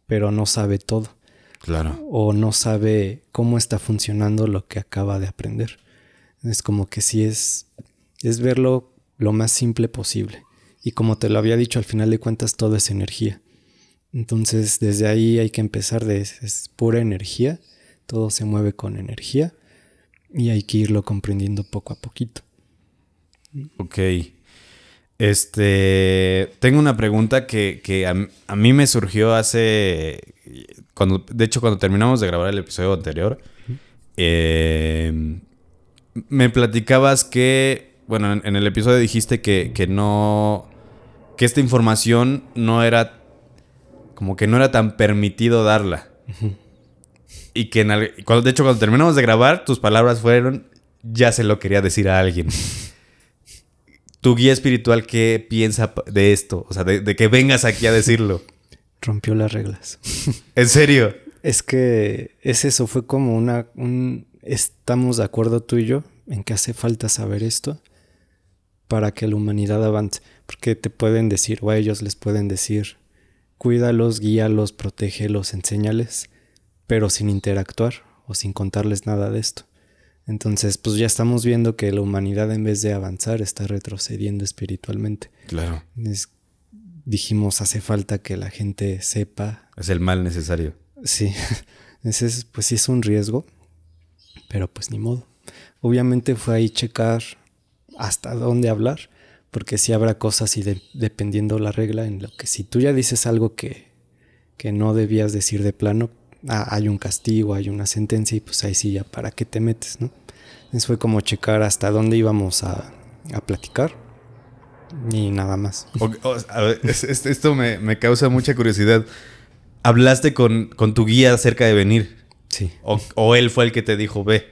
pero no sabe todo. Claro. O no sabe cómo está funcionando lo que acaba de aprender. Es como que sí es verlo lo más simple posible. Y como te lo había dicho, al final de cuentas todo es energía. Entonces desde ahí hay que empezar, es pura energía, todo se mueve con energía y hay que irlo comprendiendo poco a poquito. Ok. Tengo una pregunta que a mí me surgió cuando terminamos de grabar el episodio anterior. Me platicabas que, bueno, en el episodio dijiste que esta información no era como que no era tan permitido darla. Y que de hecho, cuando terminamos de grabar, tus palabras fueron, ya se lo quería decir a alguien. Tu guía espiritual, ¿qué piensa de esto? O sea, de que vengas aquí a decirlo. Rompió las reglas. ¿En serio? Es que es eso, fue como estamos de acuerdo tú y yo en que hace falta saber esto para que la humanidad avance. Porque te pueden decir, o a ellos les pueden decir, cuídalos, guíalos, protégelos, enséñales, pero sin interactuar o sin contarles nada de esto. Entonces, pues ya estamos viendo que la humanidad, en vez de avanzar, está retrocediendo espiritualmente. Claro. Dijimos, hace falta que la gente sepa. Es el mal necesario. Sí, pues sí es un riesgo, pero pues ni modo. Obviamente fue ahí checar hasta dónde hablar, porque sí habrá cosas y dependiendo la regla en lo que si tú ya dices algo que no debías decir de plano, hay un castigo, hay una sentencia y pues ahí sí ya para qué te metes, ¿no? Entonces fue como checar hasta dónde íbamos a platicar y nada más. A ver, esto me causa mucha curiosidad. ¿Hablaste con tu guía acerca de venir? Sí. ¿O él fue el que te dijo, ve?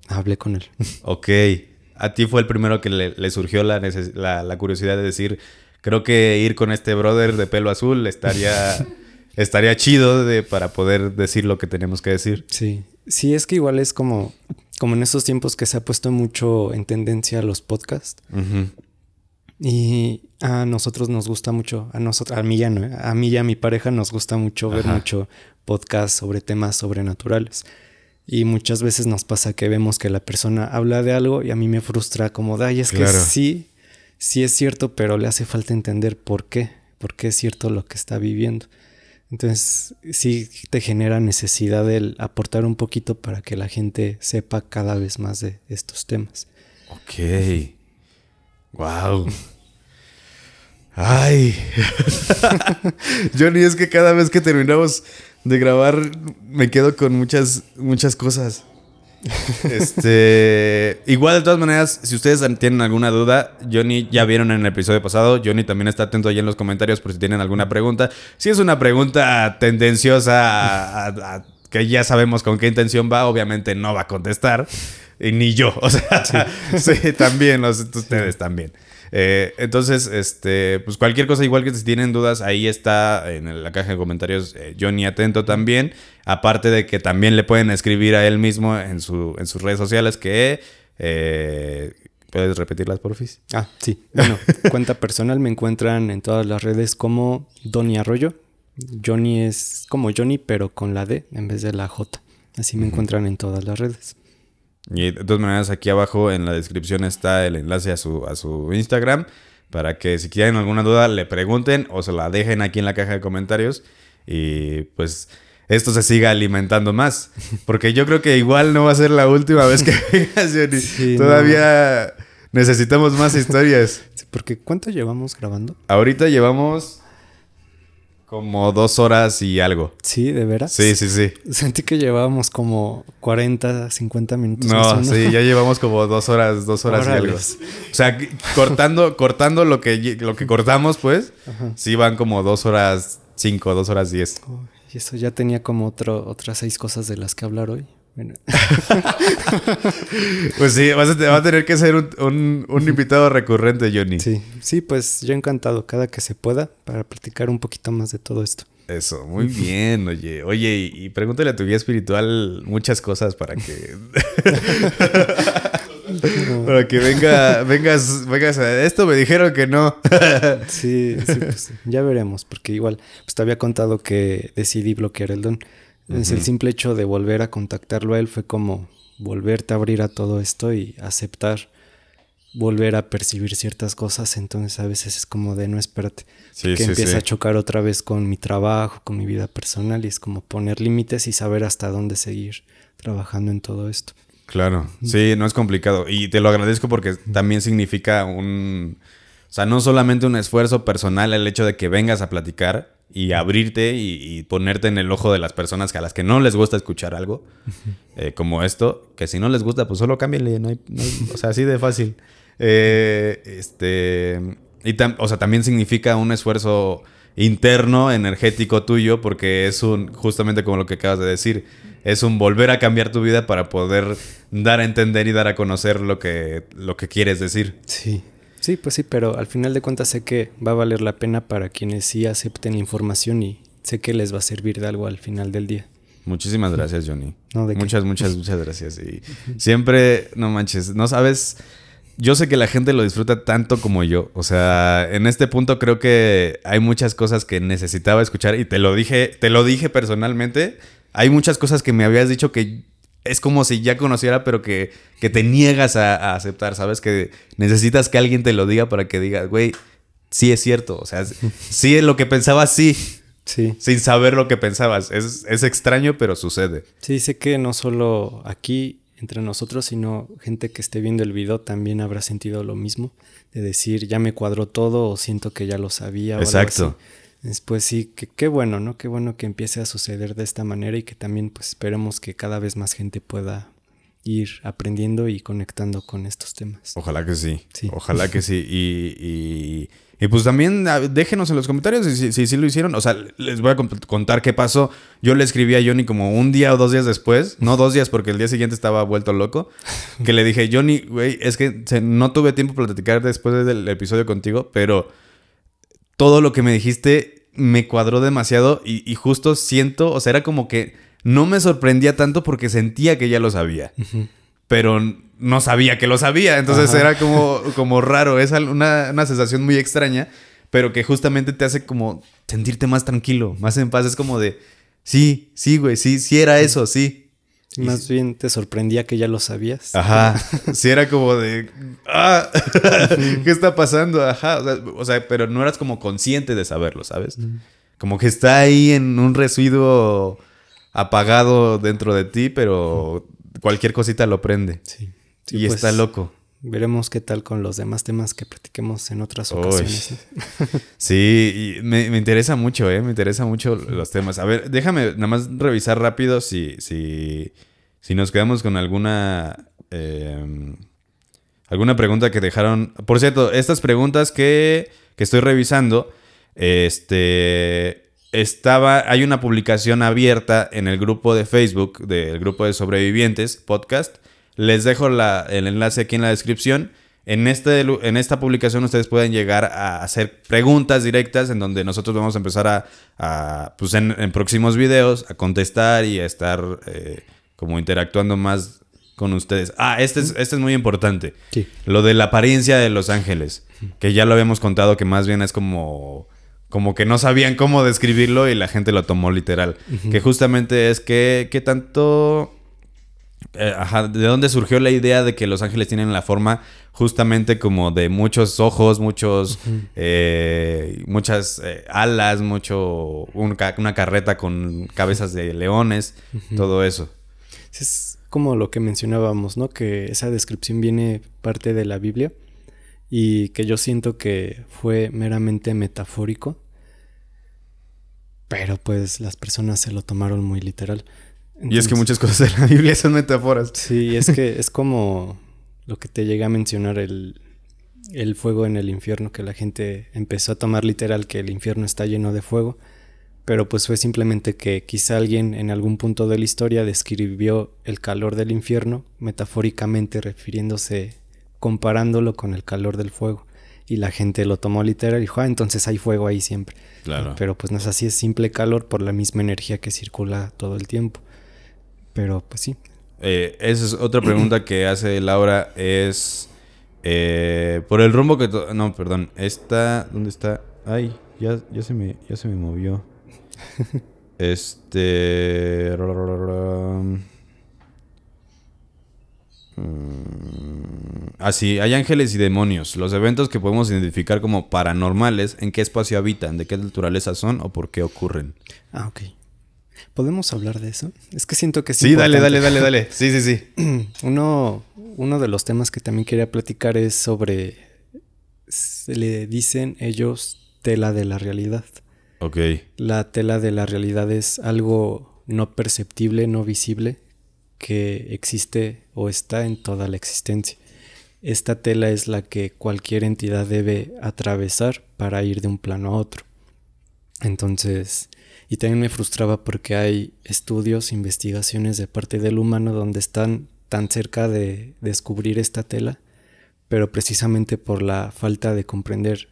Hablé con él. Ok. A ti fue el primero que le surgió la curiosidad de decir, creo que ir con este brother de pelo azul estaría chido para poder decir lo que tenemos que decir. Sí. Sí, es que igual es como en estos tiempos que se ha puesto mucho en tendencia los podcasts. Uh-huh. Y a nosotros nos gusta mucho, a mí ya no, a mí y a mi pareja nos gusta mucho ver mucho podcast sobre temas sobrenaturales. Y muchas veces nos pasa que vemos que la persona habla de algo y a mí me frustra como, ay, es claro. Que sí es cierto, pero le hace falta entender por qué es cierto lo que está viviendo. Entonces sí te genera necesidad de aportar un poquito para que la gente sepa cada vez más de estos temas. Ok. Wow. Ay. Johnny, es que cada vez que terminamos de grabar me quedo con muchas cosas. Igual, de todas maneras, si ustedes tienen alguna duda, Johnny, ya vieron en el episodio pasado, Johnny también está atento ahí en los comentarios por si tienen alguna pregunta. Si es una pregunta tendenciosa que ya sabemos con qué intención va, obviamente no va a contestar. Y ni yo, o sea, sí también, ustedes también. Entonces, pues cualquier cosa, igual que si tienen dudas, ahí está en la caja de comentarios Johnny atento también. Aparte de que también le pueden escribir a él mismo en sus redes sociales que... ¿Puedes repetirlas, porfis? Sí. Bueno, cuenta personal me encuentran en todas las redes como Donny Arroyo. Johnny es como Johnny, pero con la D en vez de la J. Así me encuentran en todas las redes. Y de todas maneras, aquí abajo en la descripción está el enlace a su Instagram para que si quieren alguna duda le pregunten o se la dejen aquí en la caja de comentarios y pues esto se siga alimentando más. Porque yo creo que igual no va a ser la última vez que vengas, Johnny. Sí, todavía necesitamos más historias. Sí, porque ¿cuánto llevamos grabando? Ahorita llevamos... como 2 horas y algo. ¿Sí? ¿De veras? Sí. Sentí que llevábamos como 40, 50 minutos. No, sí, ya llevamos como 2 horas y algo. O sea, cortando lo que cortamos, pues, sí van como 2 horas 5, 2 horas 10. Oh, y eso ya tenía como otras 6 cosas de las que hablar hoy. Bueno. Pues sí, va a tener que ser un invitado recurrente, Johnny. Sí, pues yo encantado cada que se pueda para platicar un poquito más de todo esto. Eso, muy bien, oye, y pregúntale a tu guía espiritual muchas cosas para que para que vengas a esto. Me dijeron que no. Sí, pues ya veremos, porque igual pues te había contado que decidí bloquear el don. Entonces, el simple hecho de volver a contactarlo a él fue como volverte a abrir a todo esto y aceptar, volver a percibir ciertas cosas. Entonces a veces es como de no, espérate, que empieza a chocar otra vez con mi trabajo, con mi vida personal, y es como poner límites y saber hasta dónde seguir trabajando en todo esto. Claro, sí, no es complicado y te lo agradezco porque también significa o sea, no solamente un esfuerzo personal el hecho de que vengas a platicar y abrirte y ponerte en el ojo de las personas a las que no les gusta escuchar algo como esto, que si no les gusta, pues solo cámbienle, o sea, así de fácil. O sea, también significa un esfuerzo interno, energético tuyo, porque es justamente como lo que acabas de decir, es un volver a cambiar tu vida para poder dar a entender y dar a conocer lo que quieres decir. Sí. Sí, pues sí, pero al final de cuentas sé que va a valer la pena para quienes sí acepten la información y sé que les va a servir de algo al final del día. Muchísimas gracias, Johnny. No, ¿de qué? Muchas gracias. Y siempre, no manches, no sabes, yo sé que la gente lo disfruta tanto como yo. O sea, en este punto creo que hay muchas cosas que necesitaba escuchar y te lo dije personalmente. Hay muchas cosas que me habías dicho que es como si ya conociera, pero que te niegas a aceptar, ¿sabes? Que necesitas que alguien te lo diga para que digas, güey, sí es cierto. O sea, sí es lo que pensabas, sí. Sí. Sin saber lo que pensabas. Es extraño, pero sucede. Sí, sé que no solo aquí entre nosotros, sino gente que esté viendo el video también habrá sentido lo mismo. De decir, ya me cuadró todo o siento que ya lo sabía. Exacto. O algo así. Después sí, qué bueno, ¿no? Qué bueno que empiece a suceder de esta manera y que también pues esperemos que cada vez más gente pueda ir aprendiendo y conectando con estos temas. Ojalá que sí. Sí. Ojalá que sí. Y pues también déjenos en los comentarios si lo hicieron. O sea, les voy a contar qué pasó. Yo le escribí a Johnny como un día o 2 días después. No 2 días porque el día siguiente estaba vuelto loco. Que le dije, Johnny, güey, es que no tuve tiempo para platicar después del episodio contigo, pero todo lo que me dijiste me cuadró demasiado y justo siento, o sea, era como que no me sorprendía tanto porque sentía que ya lo sabía. Uh-huh. Pero no sabía que lo sabía. Entonces era como raro. Es una sensación muy extraña, pero que justamente te hace como sentirte más tranquilo, más en paz. Es como de, sí, güey, sí era eso, sí. Más bien te sorprendía que ya lo sabías. Ajá. Sí era como de, ¿qué está pasando? Ajá. O sea, pero no eras como consciente de saberlo, ¿sabes? Como que está ahí en un residuo apagado dentro de ti, pero cualquier cosita lo prende. Sí. Y pues, está loco. Veremos qué tal con los demás temas que platiquemos en otras ocasiones. Sí, y me interesa mucho, me interesa mucho los temas. A ver, déjame nada más revisar rápido si nos quedamos con alguna pregunta que dejaron. Por cierto, estas preguntas que estoy revisando, hay una publicación abierta en el grupo de Facebook del grupo de Sobrevivientes Podcast. Les dejo el enlace aquí en la descripción. En esta publicación ustedes pueden llegar a hacer preguntas directas en donde nosotros vamos a empezar pues en próximos videos a contestar y a estar como interactuando más con ustedes. Este es muy importante. Sí. Lo de la apariencia de los ángeles, que ya lo habíamos contado, que más bien es como que no sabían cómo describirlo y la gente lo tomó literal. Uh-huh. Que justamente es que tanto... ¿de dónde surgió la idea de que los ángeles tienen la forma justamente como de muchos ojos, muchas alas, una carreta con cabezas de leones, todo eso? Es como lo que mencionábamos, ¿no? Que esa descripción viene parte de la Biblia y que yo siento que fue meramente metafórico, pero pues las personas se lo tomaron muy literal. Entonces, y es que muchas cosas de la Biblia son metáforas. Sí, es que es como lo que te llega a mencionar el fuego en el infierno, que la gente empezó a tomar literal que el infierno está lleno de fuego, pero pues fue simplemente que quizá alguien en algún punto de la historia describió el calor del infierno metafóricamente refiriéndose, comparándolo con el calor del fuego. Y la gente lo tomó literal y dijo, entonces hay fuego ahí siempre. Claro. Pero pues no es así, es simple calor por la misma energía que circula todo el tiempo. Pero pues sí. Esa es otra pregunta que hace Laura. Es por el rumbo que... No, perdón. ¿Dónde está? Ay, ya se me movió. Sí, hay ángeles y demonios. Los eventos que podemos identificar como paranormales, ¿en qué espacio habitan? ¿De qué naturaleza son o por qué ocurren? Ok. ¿Podemos hablar de eso? Es que siento que sí, dale. Sí. Uno de los temas que también quería platicar es sobre... Le dicen ellos tela de la realidad. Ok. La tela de la realidad es algo no perceptible, no visible, que existe o está en toda la existencia. Esta tela es la que cualquier entidad debe atravesar para ir de un plano a otro. Entonces, y también me frustraba porque hay estudios, investigaciones de parte del humano donde están tan cerca de descubrir esta tela, pero precisamente por la falta de comprender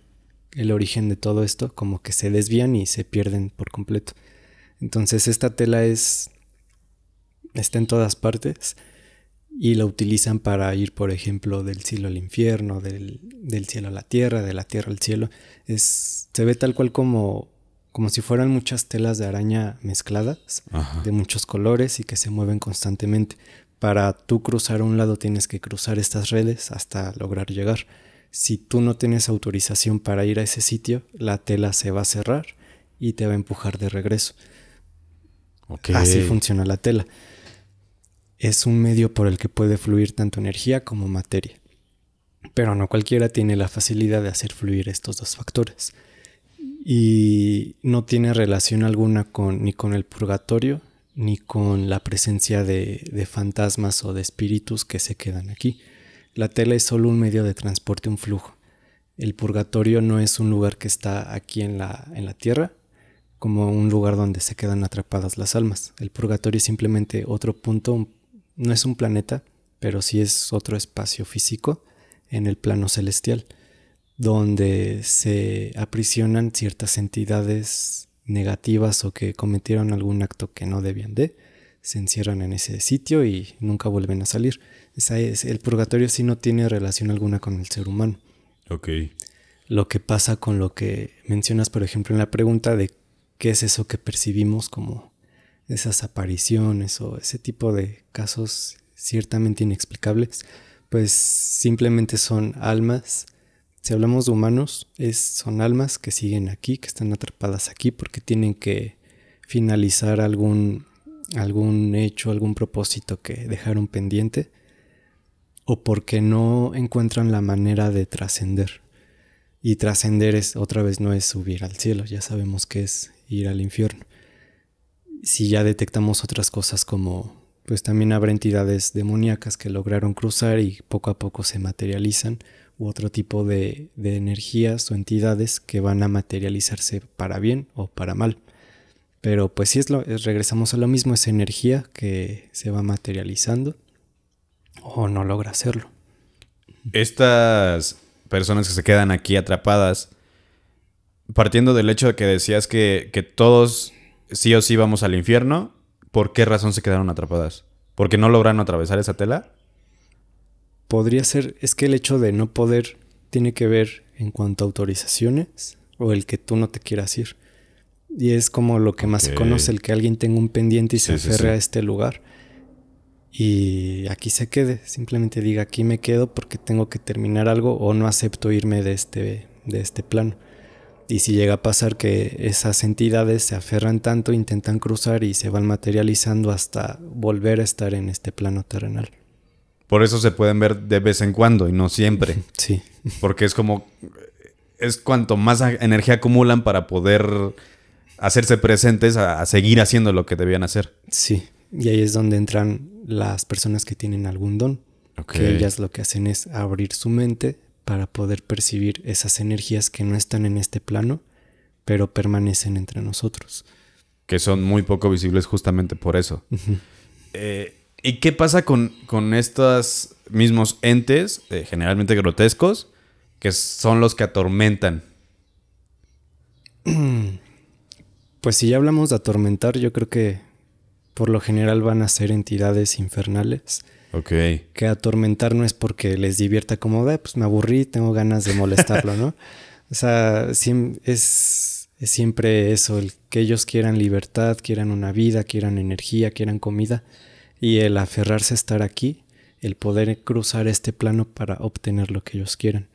el origen de todo esto, como que se desvían y se pierden por completo. Entonces esta tela está en todas partes y la utilizan para ir, por ejemplo, del cielo al infierno, del cielo a la tierra, de la tierra al cielo. Se ve tal cual como si fueran muchas telas de araña mezcladas, Ajá. de muchos colores y que se mueven constantemente. Para tú cruzar a un lado tienes que cruzar estas redes hasta lograr llegar. Si tú no tienes autorización para ir a ese sitio, la tela se va a cerrar y te va a empujar de regreso. Okay. Así funciona la tela. Es un medio por el que puede fluir tanto energía como materia. Pero no cualquiera tiene la facilidad de hacer fluir estos dos factores. Y no tiene relación alguna ni con el purgatorio, ni con la presencia de fantasmas o de espíritus que se quedan aquí. La tela es solo un medio de transporte, un flujo. El purgatorio no es un lugar que está aquí en la tierra, como un lugar donde se quedan atrapadas las almas. El purgatorio es simplemente otro punto, no es un planeta, pero sí es otro espacio físico en el plano celestial, donde se aprisionan ciertas entidades negativas o que cometieron algún acto que no debían de, se encierran en ese sitio y nunca vuelven a salir. El purgatorio sí no tiene relación alguna con el ser humano. Ok. Lo que pasa con lo que mencionas, por ejemplo, en la pregunta de qué es eso que percibimos como esas apariciones o ese tipo de casos ciertamente inexplicables, pues simplemente son almas. Si hablamos de humanos, son almas que siguen aquí, que están atrapadas aquí porque tienen que finalizar algún hecho, algún propósito que dejaron pendiente, o porque no encuentran la manera de trascender. Y trascender otra vez no es subir al cielo, ya sabemos que es ir al infierno. Si ya detectamos otras cosas como, pues también habrá entidades demoníacas que lograron cruzar y poco a poco se materializan, u otro tipo de energías o entidades que van a materializarse para bien o para mal. Pero pues sí regresamos a lo mismo, es energía que se va materializando o no logra hacerlo. Estas personas que se quedan aquí atrapadas, partiendo del hecho de que decías que todos sí o sí vamos al infierno, ¿por qué razón se quedaron atrapadas? ¿Porque no lograron atravesar esa tela? Podría ser, es que el hecho de no poder tiene que ver en cuanto a autorizaciones o el que tú no te quieras ir. Y es como lo que más se conoce, el que alguien tenga un pendiente y se aferre a este lugar. Y aquí se quede, simplemente diga aquí me quedo porque tengo que terminar algo o no acepto irme de este plano. Y si llega a pasar que esas entidades se aferran tanto, intentan cruzar y se van materializando hasta volver a estar en este plano terrenal. Por eso se pueden ver de vez en cuando y no siempre. Sí. Porque es cuanto más energía acumulan para poder hacerse presentes a seguir haciendo lo que debían hacer. Sí. Y ahí es donde entran las personas que tienen algún don. Okay. Que ellas lo que hacen es abrir su mente para poder percibir esas energías que no están en este plano, pero permanecen entre nosotros. Que son muy poco visibles justamente por eso. Uh-huh. ¿Y qué pasa con estos mismos entes, generalmente grotescos, que son los que atormentan? Pues si ya hablamos de atormentar, yo creo que por lo general van a ser entidades infernales. Ok. Que atormentar no es porque les divierta como, pues me aburrí, tengo ganas de molestarlo, ¿no? O sea, es siempre eso, el que ellos quieran libertad, quieran una vida, quieran energía, quieran comida. Y el aferrarse a estar aquí, el poder cruzar este plano para obtener lo que ellos quieran.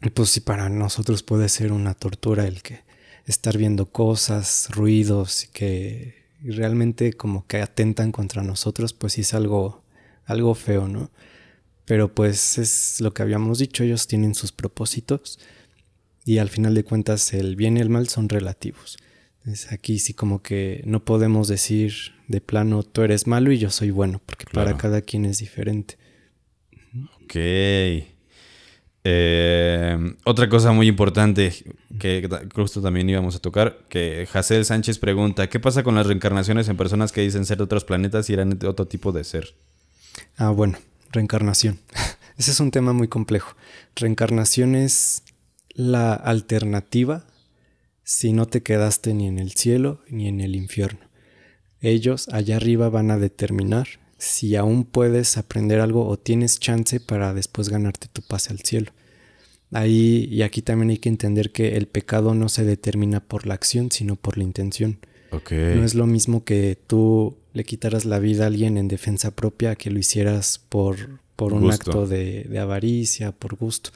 Y pues si para nosotros puede ser una tortura el que estar viendo cosas, ruidos que realmente como que atentan contra nosotros, pues sí es algo feo, ¿no? Pero pues es lo que habíamos dicho, ellos tienen sus propósitos y al final de cuentas el bien y el mal son relativos. Entonces aquí sí como que no podemos decir de plano tú eres malo y yo soy bueno, porque claro, para cada quien es diferente. Ok. Otra cosa muy importante, que justo también íbamos a tocar, que Jacel Sánchez pregunta, ¿qué pasa con las reencarnaciones en personas que dicen ser de otros planetas y eran de otro tipo de ser? Bueno, reencarnación. Ese es un tema muy complejo. Reencarnación es la alternativa si no te quedaste ni en el cielo ni en el infierno. Ellos allá arriba van a determinar si aún puedes aprender algo o tienes chance para después ganarte tu pase al cielo. Ahí y aquí también hay que entender que el pecado no se determina por la acción, sino por la intención. Okay. No es lo mismo que tú le quitaras la vida a alguien en defensa propia que lo hicieras por un acto de avaricia, por gusto.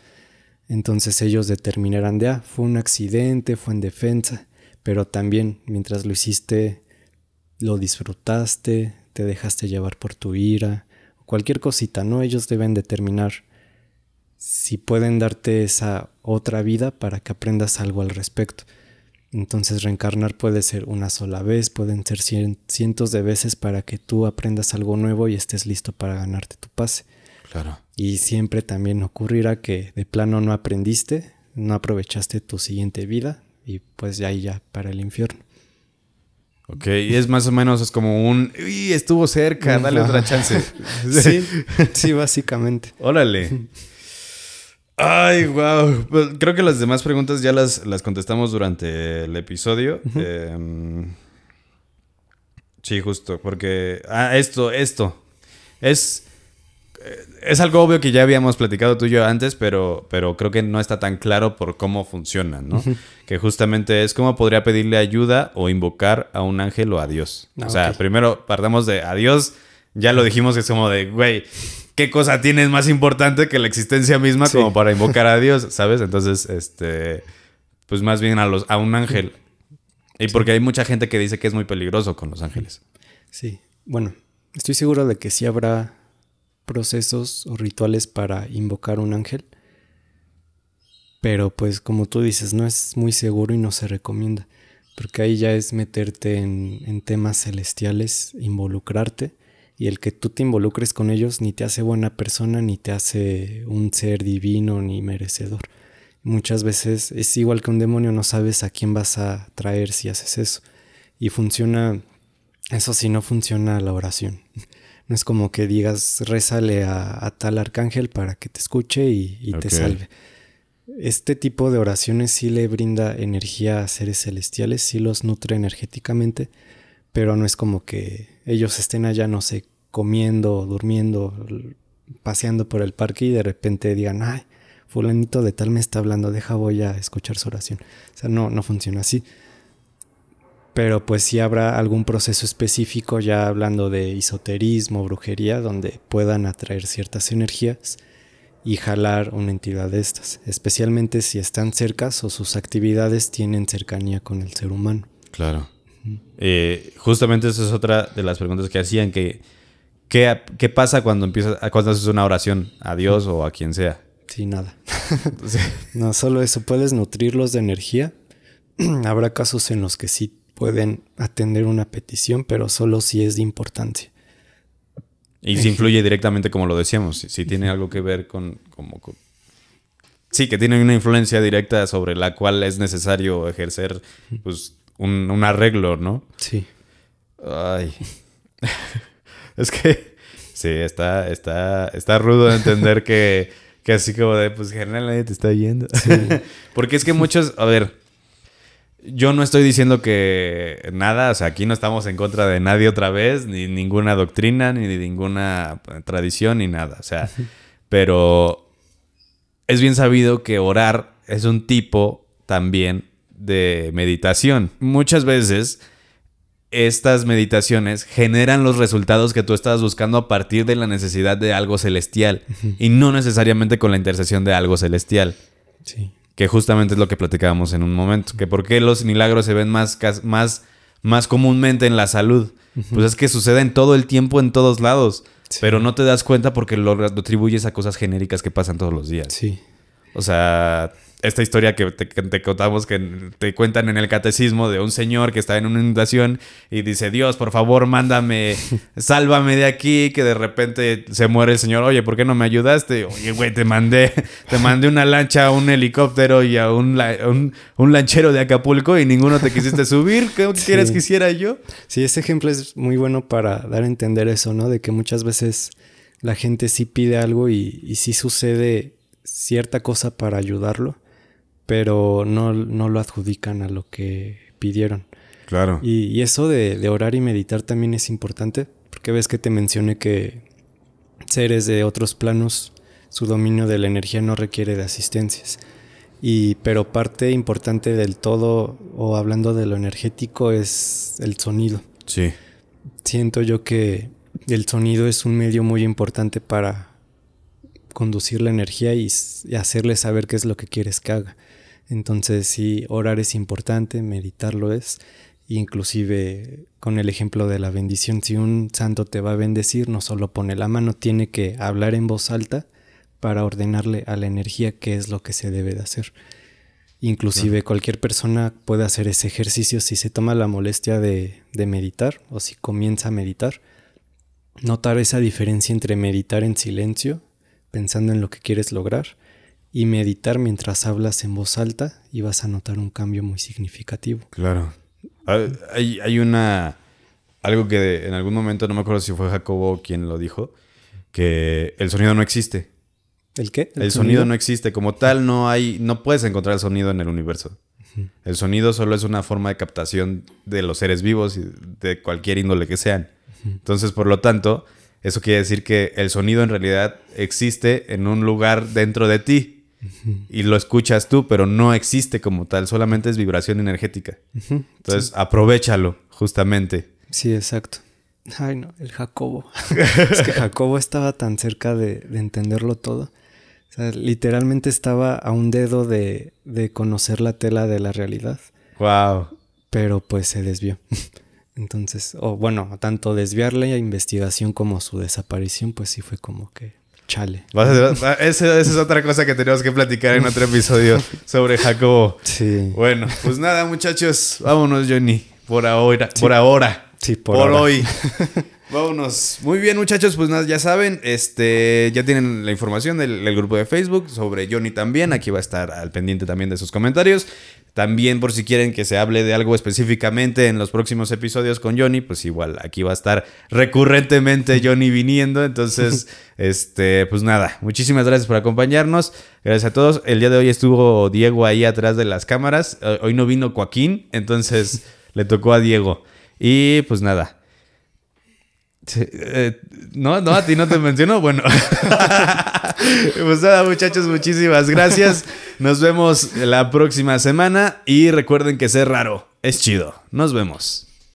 Entonces ellos determinarán fue un accidente, fue en defensa, pero también mientras lo hiciste, lo disfrutaste, te dejaste llevar por tu ira, cualquier cosita, ¿no? Ellos deben determinar si pueden darte esa otra vida para que aprendas algo al respecto. Entonces reencarnar puede ser una sola vez, pueden ser cientos de veces para que tú aprendas algo nuevo y estés listo para ganarte tu pase. Claro. Y siempre también ocurrirá que de plano no aprendiste, no aprovechaste tu siguiente vida y pues ya para el infierno. Ok, y es más o menos es como uy, estuvo cerca, dale otra chance. Sí, básicamente. Órale. Ay, wow. Pues creo que las demás preguntas ya las contestamos durante el episodio. Uh-huh. Sí, justo, porque esto es algo obvio que ya habíamos platicado tú y yo antes, pero creo que no está tan claro por cómo funcionan, ¿no? Uh-huh. Que justamente es cómo podría pedirle ayuda o invocar a un ángel o a Dios. O sea, primero partamos de a Dios, ya lo dijimos que es como de, güey, ¿qué cosa tienes más importante que la existencia misma como para invocar a Dios, ¿sabes? Entonces, pues más bien a un ángel. Y porque hay mucha gente que dice que es muy peligroso con los ángeles. Sí, bueno, estoy seguro de que sí habrá procesos o rituales para invocar un ángel, pero pues como tú dices, no es muy seguro y no se recomienda, porque ahí ya es meterte en temas celestiales, involucrarte, y el que tú te involucres con ellos ni te hace buena persona, ni te hace un ser divino, ni merecedor. Muchas veces es igual que un demonio, no sabes a quién vas a traer si haces eso, y funciona, eso sí, no funciona la oración. No es como que digas, rézale a tal arcángel para que te escuche y te salve. Este tipo de oraciones sí le brinda energía a seres celestiales, sí los nutre energéticamente, pero no es como que ellos estén allá, no sé, comiendo, durmiendo, paseando por el parque y de repente digan, ay, fulanito de tal me está hablando, voy a escuchar su oración. O sea, no funciona así. Pero pues sí habrá algún proceso específico, ya hablando de esoterismo, brujería, donde puedan atraer ciertas energías y jalar una entidad de estas, especialmente si están cercas o sus actividades tienen cercanía con el ser humano. Claro. Justamente esa es otra de las preguntas que hacían, ¿qué pasa cuando haces una oración a Dios o a quien sea? Sí, nada. Sí. No, solo eso, puedes nutrirlos de energía. Habrá casos en los que sí pueden atender una petición, pero solo si es de importancia. Y si influye directamente, como lo decíamos, si tiene algo que ver con sí, que tiene una influencia directa sobre la cual es necesario ejercer pues un arreglo, ¿no? Sí. Ay. Es que sí, está rudo de entender que así como de, pues, general nadie te está viendo. Sí. Porque es que muchos, a ver, yo no estoy diciendo que nada, o sea, aquí no estamos en contra de nadie otra vez, ni ninguna doctrina, ni de ninguna tradición, ni nada, o sea, pero es bien sabido que orar es un tipo también de meditación. Muchas veces estas meditaciones generan los resultados que tú estabas buscando a partir de la necesidad de algo celestial y no necesariamente con la intercesión de algo celestial. Sí. Que justamente es lo que platicábamos en un momento. Que por qué los milagros se ven más comúnmente en la salud. Pues es que suceden todo el tiempo en todos lados. Sí. Pero no te das cuenta porque lo atribuyes a cosas genéricas que pasan todos los días. Sí. O sea, esta historia que te contamos, que te cuentan en el catecismo de un señor que está en una inundación y dice, Dios, por favor, mándame, sálvame de aquí, que de repente se muere el señor. Oye, ¿por qué no me ayudaste? Oye, güey, te mandé una lancha, un helicóptero y a un lanchero de Acapulco y ninguno te quisiste subir. ¿Qué quieres que hiciera yo? Sí, ese ejemplo es muy bueno para dar a entender eso, ¿no? De que muchas veces la gente sí pide algo y sí sucede cierta cosa para ayudarlo, pero no lo adjudican a lo que pidieron. Claro. Y eso de orar y meditar también es importante, porque ves que te mencioné que seres de otros planos, su dominio de la energía no requiere de asistencias. Pero parte importante del todo, o hablando de lo energético, es el sonido. Sí. Siento yo que el sonido es un medio muy importante para conducir la energía y hacerle saber qué es lo que quieres que haga. Entonces sí, orar es importante, meditarlo es, inclusive con el ejemplo de la bendición, si un santo te va a bendecir, no solo pone la mano, tiene que hablar en voz alta para ordenarle a la energía qué es lo que se debe de hacer. Inclusive cualquier persona puede hacer ese ejercicio si se toma la molestia de meditar o si comienza a meditar. Notar esa diferencia entre meditar en silencio, pensando en lo que quieres lograr, y meditar mientras hablas en voz alta, y vas a notar un cambio muy significativo. Claro. Hay algo que en algún momento, no me acuerdo si fue Jacobo quien lo dijo, que el sonido no existe. ¿El qué? El sonido no existe. Como tal, no puedes encontrar el sonido en el universo. Uh-huh. El sonido solo es una forma de captación de los seres vivos y de cualquier índole que sean. Uh-huh. Entonces, por lo tanto, eso quiere decir que el sonido en realidad existe en un lugar dentro de ti. Uh-huh. Y lo escuchas tú, pero no existe como tal. Solamente es vibración energética. Uh-huh. Entonces, sí, aprovéchalo, justamente. Sí, exacto. Ay, no, el Jacobo. Es que Jacobo estaba tan cerca de entenderlo todo. O sea, literalmente estaba a un dedo de conocer la tela de la realidad. Wow. Pero pues se desvió. Entonces, tanto desviar la investigación como su desaparición, pues sí fue como que chale. Esa es otra cosa que tenemos que platicar en otro episodio sobre Jacobo. Sí. Bueno, pues nada, muchachos, vámonos, Johnny, por ahora. Sí. Por ahora. Sí, por ahora. Hoy. Vámonos. Muy bien, muchachos, pues nada, ya saben, ya tienen la información del grupo de Facebook sobre Johnny también. Aquí va a estar al pendiente también de sus comentarios. También por si quieren que se hable de algo específicamente en los próximos episodios con Johnny, pues igual aquí va a estar recurrentemente Johnny viniendo. Entonces, pues nada, muchísimas gracias por acompañarnos. Gracias a todos. El día de hoy estuvo Diego ahí atrás de las cámaras. Hoy no vino Joaquín, entonces le tocó a Diego. Y pues nada. No, a ti no te menciono. Bueno, pues nada, muchachos, muchísimas gracias. Nos vemos la próxima semana y recuerden que ser raro es chido. Nos vemos.